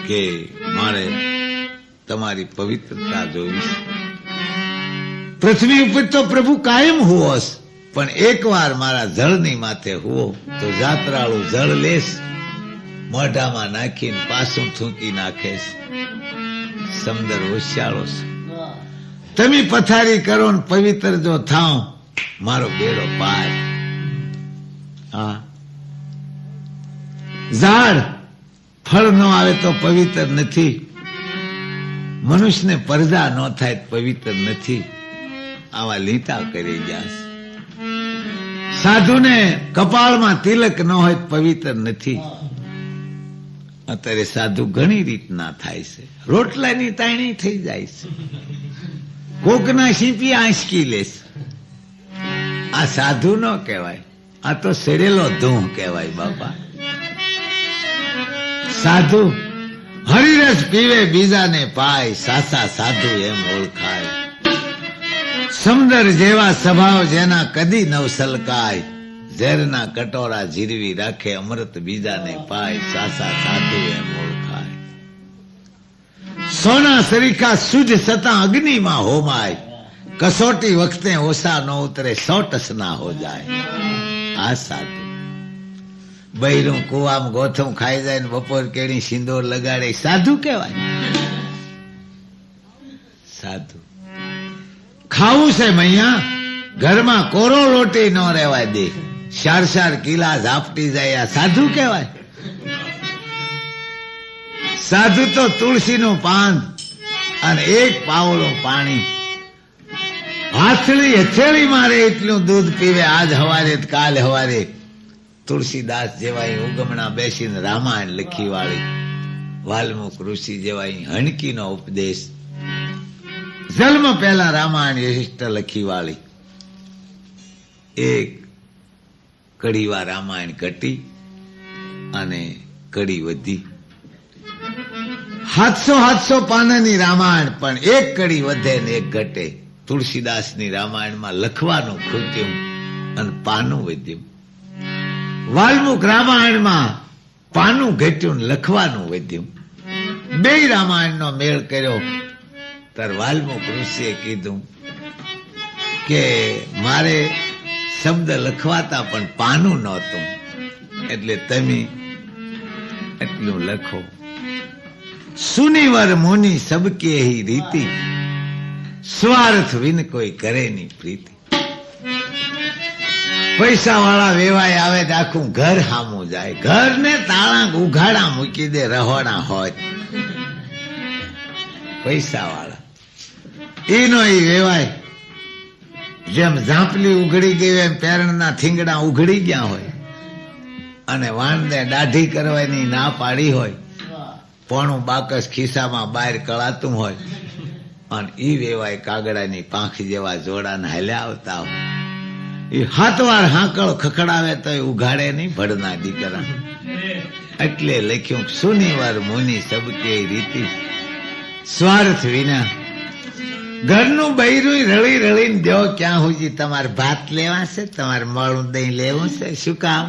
કે મારે તમારી પવિત્રતા જોવી છે. પૃથ્વી ઉપર તો પ્રભુ કાયમ હુવો છે, પણ એકવાર મારા જળની માથે હુવો તો જાત્રાળુ જળ લેશ મોઢામાં નાખીને પાછું થૂંકી નાખે છે. સમદર હોશિયાળો છે. તમે પથારી કરો ને પવિત્ર જો થાવ મારો બેડો પાર. હા, ઝાડ ફળ ન આવે તો પવિત્ર નથી. મનુષ્યને પરદા ન થાય પવિત્ર નથી. આવા લીટા કરી ગયા. સાધુને કપાળમાં તિલક ન હોય પવિત્ર નથી. અત્યારે સાધુ ઘણી રીતના થાય છે. રોટલાની તાણી થઈ જાય છે, કોકના શીપી આંચકી લેશે. આ સાધુ ન કહેવાય, આ તો સડેલો ધૂહ કહેવાય. બાપા સાધુ હરિરસ પીવે બીજાને પાય, સાસા સાધુ એમ ઓળખાય. સમદર જેવા સ્વભાવ જેના કદી નવ સલકાય, ઝેરના કટોરા જીરવી રાખે અમૃત બીજાને પાય, સાસા સાધુ એમ ઓળખાય. સોના સરીખા શુદ્ધ સતા અગ્નિમાં હોમાય, કસોટી વખતે ઓછા ન ઉતરે 100 ના હો જાય. આ સાધુ બૈરું કુવામાં ગોથું ખાઈ જાય ને બપોર કેણી સિંદૂર લગાડે, સાધુ કહેવાય. સાધુ ખાવું છે મૈયા, ઘરમાં કોરો રોટી ન રહેવાય દે, 4 કિલા ઝાપટી જાય. આ સાધુ કહેવાય. સાધુ તો તુલસીનું પાન અને એક પાવડો પાણી, હાથળી હથેળી મારે એટલું દૂધ પીવે. આજ હવારે કાલ હવારે તુલસીદાસ જેવા ઉગમણા બેસીને રામાયણ લખી વાળી, વાલ્મીક ઋષિ જેવા હણકીનો ઉપદેશ, જન્મ પહેલા રામાયણ વિશિષ્ટ લખી વાળી, એક કડીવા રામાયણ ઘટી અને કડી વધી. 700 પાનાની રામાયણ, પણ એક કડી વધે ને એક ઘટે. તુલસીદાસની રામાયણમાં લખવાનું ખૂટ્યું અને પાનું વધ્યું. વાલ્મીક રામાયણમાં પાનું ઘટ્યું, લખવાનું વધ્યું. બે રામાયણનો મેળ કર્યો. ત્યારે વાલ્મીક ઋષિએ કીધું કે મારે શબ્દ લખવાતા પણ પાનું નહોતું, એટલે તમે એટલું લખો. સુનિવર મુનિ સબકે હી રીતિ, સ્વાર્થ વિન કોઈ કરે ની પ્રીતિ. પૈસા વાળા વેવાય આવે તો આખું ઘર હામું જાય. ઘર ને તાળા ઉઘાડા મૂકી દે, રહોડા હોય. પૈસા વાળા એનો એ વેવાય જેમ ઝાંપલી ઉઘડી ગઈ એમ પેરણના થીંગડા ઉઘડી ગયા હોય, અને વાણને દાઢી કરવાની ના પાડી હોય, પોણું બાકસ ખિસ્સામાં બહાર કળાતું હોય, અને ઈ વેવાય કાગડાની પાંખ જેવા જોડાને હાલ્યા આવતા હોય. એ 7 વાર હાંકળ ખખડાવે તો એ ઉઘાડે નહીં ભડના દીકરા. એટલે લખ્યું સુનિવાર મુનિ સબકે રીતિ, સ્વાર્થ વિના. ઘરનું બૈરું રળી રળીને દો ક્યાં સુધી. તમારે ભાત લેવા છે, તમારે મળું દહીં લેવું છે, શું કામ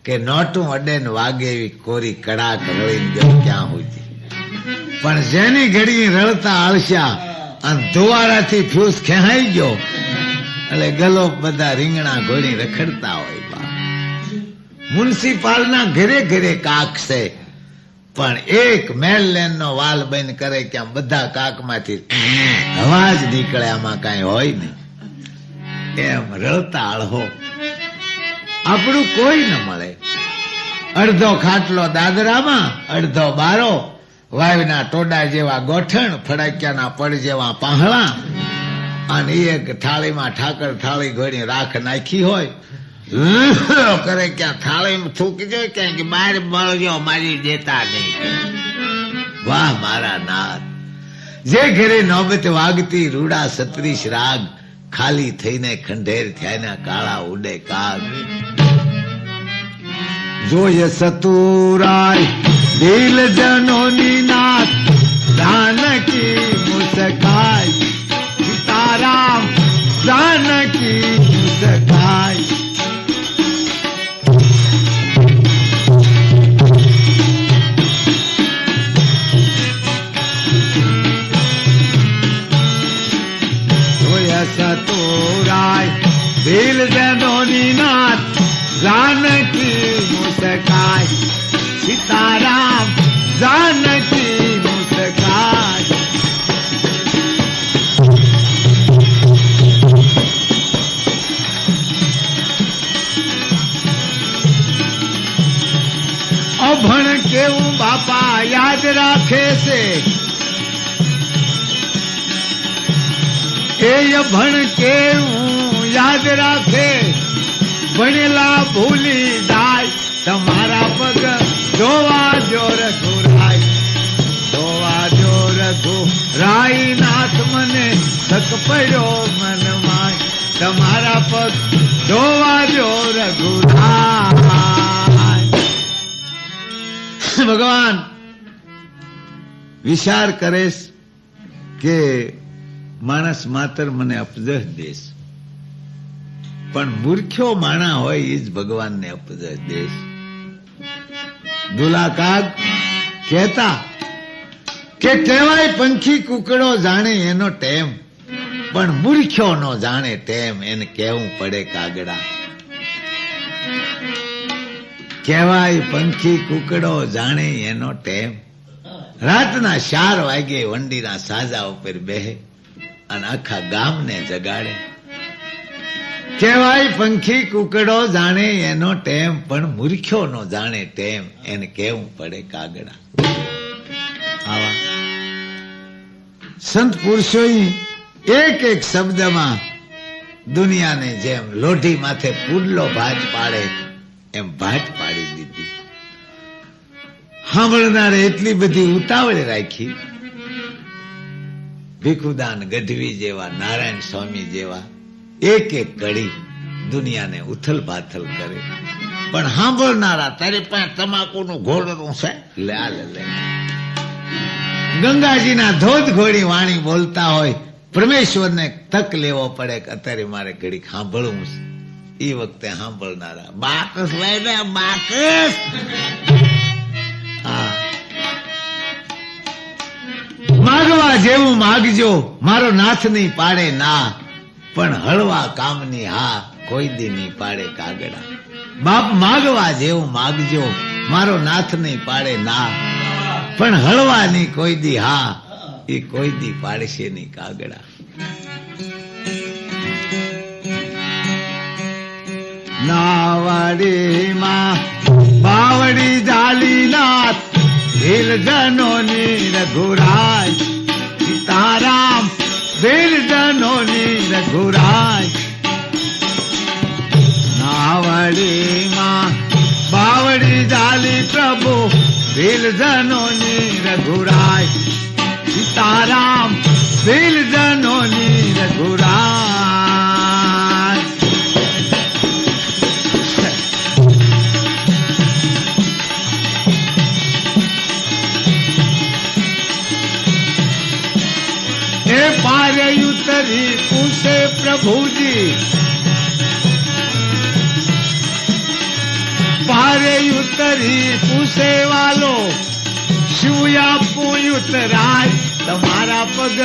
કે નોટું અડે ને વાગે એવી કોરી કડાક રળીને દો ક્યાં સુધી. પણ જેની ઘડી રળતા આળસ્યા અને ધોવાડાથી ફ્યુઝ ખેહાઈ ગયો એટલે ગલો બધા રીંગણા ઘોડી રખડતા હોય. મ્યુનિસિપાલના ઘરે ઘરે કાક છે, પણ એક મેલ લેન નો વાલ બંધ કરે કે આમ બધા કાકમાંથી અવાજ નીકળે, આમાં કઈ હોય નહીં. એમ રળતા આળહો આપણું કોઈ ન મળે. અડધો ખાટલો દાદરામાં, અડધો બારો, વાવના ટોડા જેવા ગોઠણ, ફડાક્યાના પડ જેવા પાંહળા, અને એક થાળીમાં ઠાકર થાળી ઘોડી રાખ નાખી હોય. કરે ક્યાં થાળીમાં થૂકી જાય ક્યાં કે બહાર બળજો મારી દેતા નહીં. વાહ મારા નાથ, જે ઘરે નોબત વાગતી રૂડા 36 રાગ, ખાલી થઈને ખંડેર થયા કાળા ઉડે કાગ. જોય સતુરાય દિલ જનોની નાથ, જાનકી મુસ્કાય, સીતારામ જાનકી મુસ્કાય. સતુરાય દિલ જનોની નાથ, જાનકી મુસ્કાય, સીતારામ જાનકી મુસ્કાય. અભણ કેવું બાપા યાદ રાખે છે, એ અભણ કેવું યાદ રાખે, ભણેલા ભૂલી જાય. તમારા પગ જોવા જો રઘુરાય, જોવા જો રઘુરાય નાથ, મને તક પડ્યો મન માય. તમારા પગ જોવા જો રઘુરાય. ભગવાન વિચાર કરે કે માણસ માત્ર મને અપજસ દેશ, પણ મૂર્ખ્યો માણા હોય એ જ ભગવાનને અપજસ દેશ. દુલાકાગ કહેતા કે કહેવાય પંખી કુકડો જાણે એનો ટેમ, પણ મૂર્ખ્યો નો જાણે ટેમ, એને કહેવું પડે કાગડા. કહેવાય પંખી કુકડો જાણે એનો ટેમ, રાતના 4 વાગે વંડીના સાજા ઉપર બેહે અને આખા ગામને જગાડે. કહેવાય પંખી કુકડો જાણે એનો ટેમ, પણ મૂર્ખ્યો નો જાણે ટેમ, એને કેવું પડે કાગડા. આવા સંત પુરુષો એક એક શબ્દમાં દુનિયાને જેમ લોઢી માથે પુડલો ભાત પાડે એમ ભાત પાડી દીધી. સાંભળનારે એટલી બધી ઉતાવળ રાખી. ભીખુદાન ગઢવી જેવા, નારાયણ સ્વામી જેવા એક એક કડી દુનિયાને ઉથલ પાથલ કરે, પણ સાંભળનારા તારી પાસે તમાકુનું ઘોડું છે, લે લે. ગંગાજીના ધોધ ઘોડી વાણી બોલતા હોય, પરમેશ્વરને તક લેવો પડે કે અત્યારે મારે ઘડીક સાંભળવું છે. એ વખતે સાંભળનારા બાકસ લઈને બાકસ. માગવા જેવું માગજો, મારો નાથ નહીં પાડે ના, પણ હળવા કામની હા, કોઈ દી નહીં પાડે કાગડા. બાપ માગવા જેવું માગજો, મારો નાથ નહીં પાડે ના, પણ હળવા નહીં કોઈ દી હા, એ કોઈ દી પાડશે નહીં કાગડા. નાવાડીમાં બાવડી જાલીનાથ વીરજનોની રઘુરાય, સીતારામ વીરજનોની રઘુરાય. નાવાડીમાં બાવડી જાલી પ્રભુ વીરજનોની રઘુરાય, સીતારામ વીરજનોની રઘુરાય. એ પારે ઉતરી પૂછે પ્રભુજી, પારે ઉતરી પૂછે વાલો, શું આપું ઉતરાય, તમારા પગ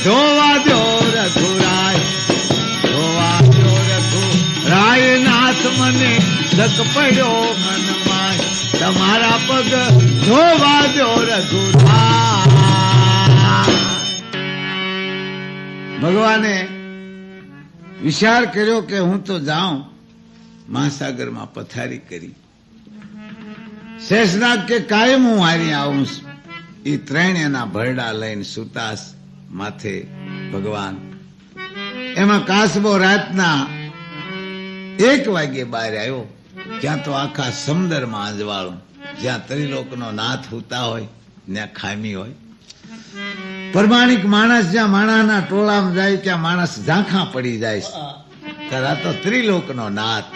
ધોવા દો રઘુરાય, ધોવા દો રઘુરાય. નાથ મને ધક પડ્યો મનમાં, તમારા પગ ધોવા દો રઘુરાય. ભગવાને વિચાર કર્યો કે હું તો જાઉં, મહાસાગરમાં પથારી કરી. શેષનાગ કે કાયમ હું હારી આવું. એ ત્રણ એના ભરડા લઈને સુતાસ માથે ભગવાન. એમાં કાસબો રાતના 1 વાગ્યે બહાર આવ્યો. ત્યાં તો આખા સમુદ્રમાં અજવાળું, જ્યાં ત્રિલોકનો નાથ હોતા હોય ત્યાં ખામી હોય. પ્રમાણિક માણસ જ્યાં માણસના ટોળામાં જાય ત્યાં માણસ ઝાંખા પડી જાય. ત્યારે આ તો ત્રિલોકનો નાથ.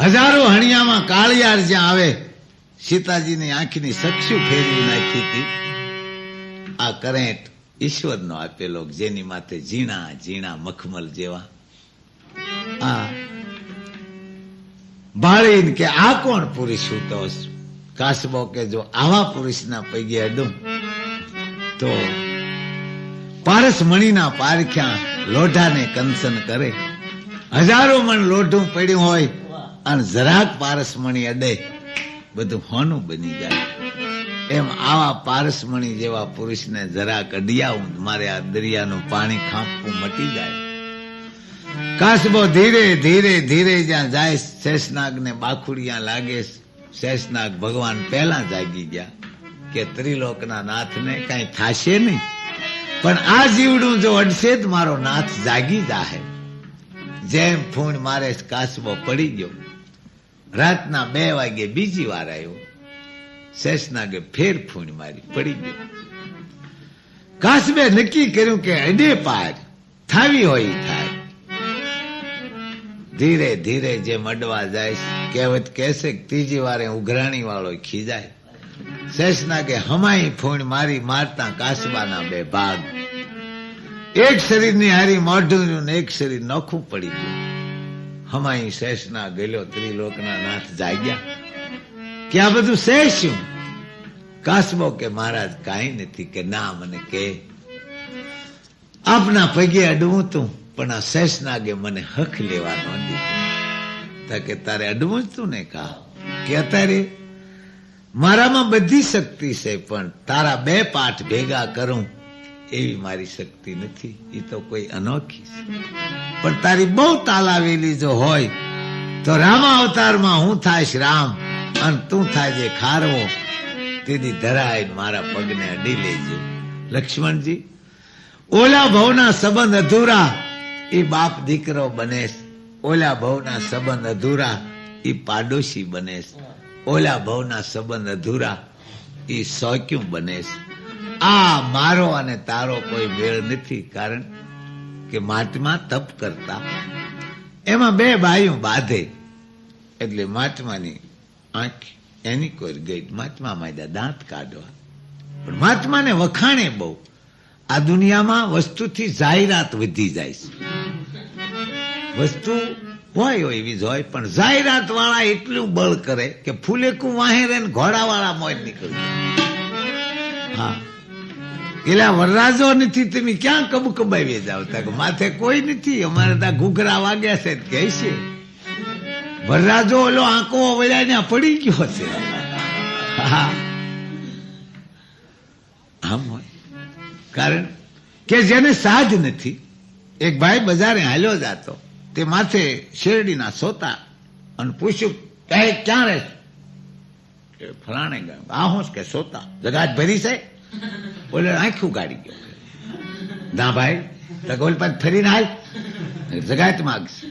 હજારો હણિયામાં કાળિયાર જ્યાં આવે, સીતાજીની આંખની સક્ષુ ફેરવી નાખી હતી. આ કરેંટ ઈશ્વરનો આપેલો, જેની માથે ઝીણા ઝીણા મખમલ જેવા. આ ભાળીને કે આ કોણ પુરુષ સૂતો છે? કાસબો કે જો આવા પુરુષના પૈગે અડું તો પારસ મણીના પારખ્યા લોઢાને કંસન કરે. હજારો મણ લોઢું પડ્યું હોય અને જરાક પારસમણી અડે, બધું હોનું બની જાય. એમ આવા પારસમણી જેવા પુરુષને જરાક અડિયાવું, મારે આ દરિયાનું પાણી ખાંપવું મટી જાય. કાસબો ધીરે ધીરે ધીરે જ્યાં જાય, શેષનાગને બાખુડિયા લાગે. શેષનાગ ભગવાન પહેલા જાગી ગયા કે ત્રિલોકના નાથને કઈ થાશે નહીં, પણ આ જીવડું જો અડશે જ મારો નાથ જાગી જાહે. જેમ ફૂણ મારે કાસબો પડી ગયો. રાતના 2 વાગે બીજી વાર આવ્યો. શેષનાગે ફેર ફૂણ મારી, પડી ગયો. કાસબે નક્કી કર્યું કે અડે પાર થાવી હોય થાય. ધીરે ધીરે જેમ અડવા જાય, કહેવત કહેશે ત્રીજી વારે ઉઘરાણી વાળો ખીજાય. શેષનાગે હમાઈ ફૂણ મારી, મારતા કાસબાના 2 ભાગ. એક શરીરની હારી મોઢું ને એક શરીર નોખું પડી ગયું. હમાઈ શેષના ગયેલો. ત્રિલોકના નાથ જાગ્યા કે આ બધું શેષ શું? કાસબો કે મહારાજ કાંઈ નથી. કે ના, મને કે આપના પગે અડવું તું, પણ આ શેષનાગે મને હક લેવા ન દીધું. કે તારે અડવું જ તું ને? કા કે અત્યારે મારામાં બધી શક્તિ છે, પણ તારા 2 પાઠ ભેગા કરું એવી મારી શક્તિ નથી. એ તો કોઈ અનોખી છે, પણ તારી બહુ તાલાવેલી જો હોય તો રામા અવતારમાં હું થાઈશ રામ, અને તું થાય જે ખારવો. તેથી ધરાય મારા પગને અડી લેજો. લક્ષ્મણજી, ઓલા ભવના સંબંધ અધૂરા એ બાપ દીકરો બને, ઓલા ભવના સંબંધ અધૂરા એ પાડોશી બને, ઓલા ભવના સંબંધ અધૂરા એ સોક્યું બને. આ મારો અને તારો કોઈ મેળ નથી, કારણ કે મહાત્મા તપ કરતા એમાં બે બાયું બાંધે એટલે મહાત્માની આંખ એની કોઈ ગઈ, મહાત્મા માંડ્યા દાંત કાઢવા. પણ મહાત્માને વખાણે બહુ. આ દુનિયામાં વસ્તુથી જાહેરાત વધી જાય છે. વસ્તુ હોય એવી જ હોય, પણ જાહેરાત વાળા એટલું બળ કરે કે ફૂલેકું વાહેરે ને ઘોડા વાળા મોજ નીકળી. હા, એલા વરરાજો નથી, તમે ક્યાં કબાવી જાવ? માથે કોઈ નથી, અમારે ત્યાં ઘૂઘરા વાગ્યા છે કે છે. વરરાજો ઓલો આંકો વળ્યા પડી ગયો છે. હા, આમ હોય. કારણ કે જેને સાજ નથી. એક ભાઈ બજારે હાલ્યો જાતો, તે માથે શેરડીના સોતા અને પૂછ્યું ક્યાં રહે? ફલાણે ગામ. આ હું કે સોતા જગાત ભરી છે? બોલે આંખું ગાડી ગયો. ના ભાઈ, ઓલ પાછ ફરીને હાલ, જગાત માગશે.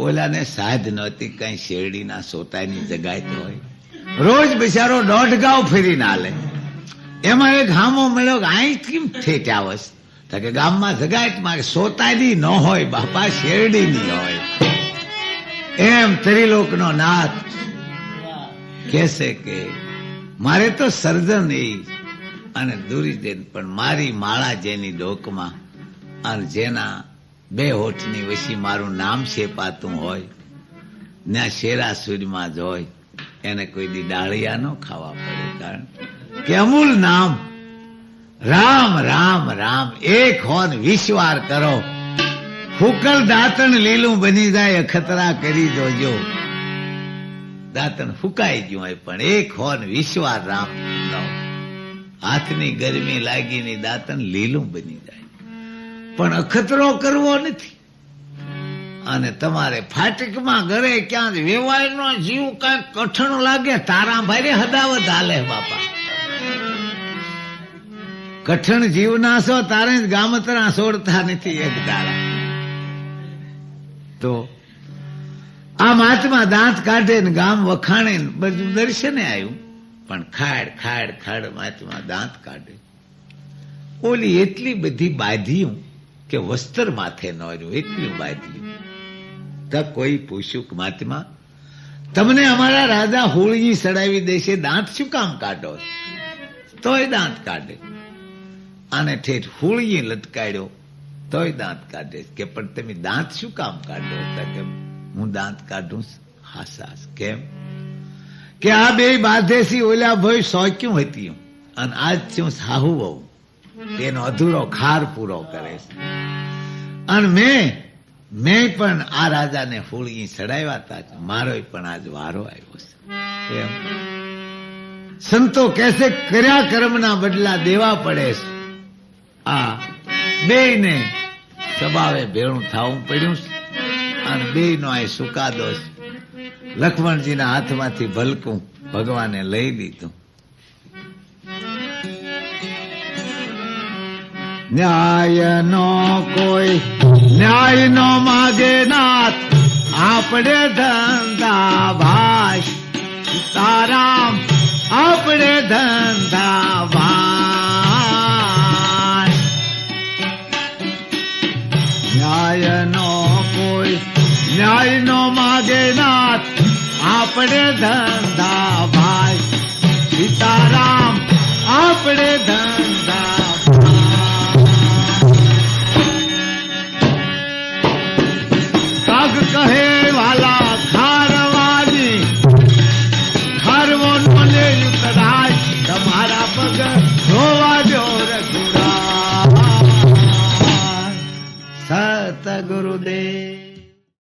ઓલાને સાધ નહોતી, કઈ શેરડીના સોતાની જગાત હોય. રોજ બિચારો 1.5 ગાંવ ફરીને હાલે. એમાં એક હામો મળ્યો કે આઈ કેમ ઠેઠ આવસ? કે ગામમાં જગાત માં સોતાની ન હોય બાપા, શેરડીની હોય. એમ ત્રિલોકનો નાથ કહેશે કે મારે તો સર્જન એ અને દુર્જન, પણ મારી માળા જેની ડોકમાં અને જેના 2 હોઠની વસી મારું નામ છેપાતું હોય, ત્યાં શેરા સૂરમાં જ હોય, એને કોઈ દી ડાળિયા ન ખાવા પડે. કારણ કે અમૂલ નામ રામ રામ રામ એક હોન વિશ્વાર કરો. ફૂકલ દાંતણ લીલું બની જાય, અખતરા કરી જોજો. દાંતણ ફૂકાઈ ગયું હોય પણ એક હોન વિશ્વાર રામ નો. હાથની ગરમી લાગીની દાંતણ લીલું બની જાય, પણ અખતરો કરવો નથી. અને તમારે ફાટકમાં ઘરે ક્યાં વેવાયનો જીવ કાંઈક કઠણ લાગે, તારા ભાઈ હદાવત હાલે બાપા. કઠણ જીવ ના છો તારે જ ગામતરા છોડતા નથી એક દાડા. તો આ મહાત્મા દાંત કાઢે ને ગામ વખાણે ને બધું દર્શને આવ્યું, પણ ખાડ ખાડ ખાડ મહાત્મા દાંત કાઢે. ઓલી એટલી બધી બાંધ્યું કે વસ્ત્ર માથે ન રહ્યું, એટલું બાંધ્યું. તો કોઈ પૂછ્યું કે મહાત્મા, તમને અમારા રાજા હોળી સડાવી દેશે, દાંત શું કામ કાઢો? તોય દાંત કાઢે. આને ઠેઠ હોળી લટકાડ્યો તોય દાંત કાઢે. કે પણ તમે દાંત શું કામ કાઢો? કે હું દાંત કાઢું. હાસાસ. કેમ? કે આ બે બાધેસી ઓલા ભાઈ સોક્યું હતી અને આજ શું સાહુ બહુ તેનો અધૂરો ખાર પૂરો કરે છે. અને મેં પણ આ રાજાને હોળી ચડાવ્યા હતા, મારો પણ આજ વારો આવ્યો છે. એમ સંતો કહેશે કર્યા કર્મના બદલા દેવા પડે છે. આ બેયને સબાવે ભેળું થવું પડ્યું અને બેયનો આ સુકાદો છે. લક્ષ્મણજીના હાથમાંથી ભલકું ભગવાને લઈ લીધું. ન્યાય નો માગે નાથ, આપણે ધંધા ભાઈ સીતારામ, આપણે ધંધા ભાઈ. ન્યાય નો માગે નાથ, આપણે ધંધા ભાઈ સીતારામ, આપણે ધંધા. કાગ કહે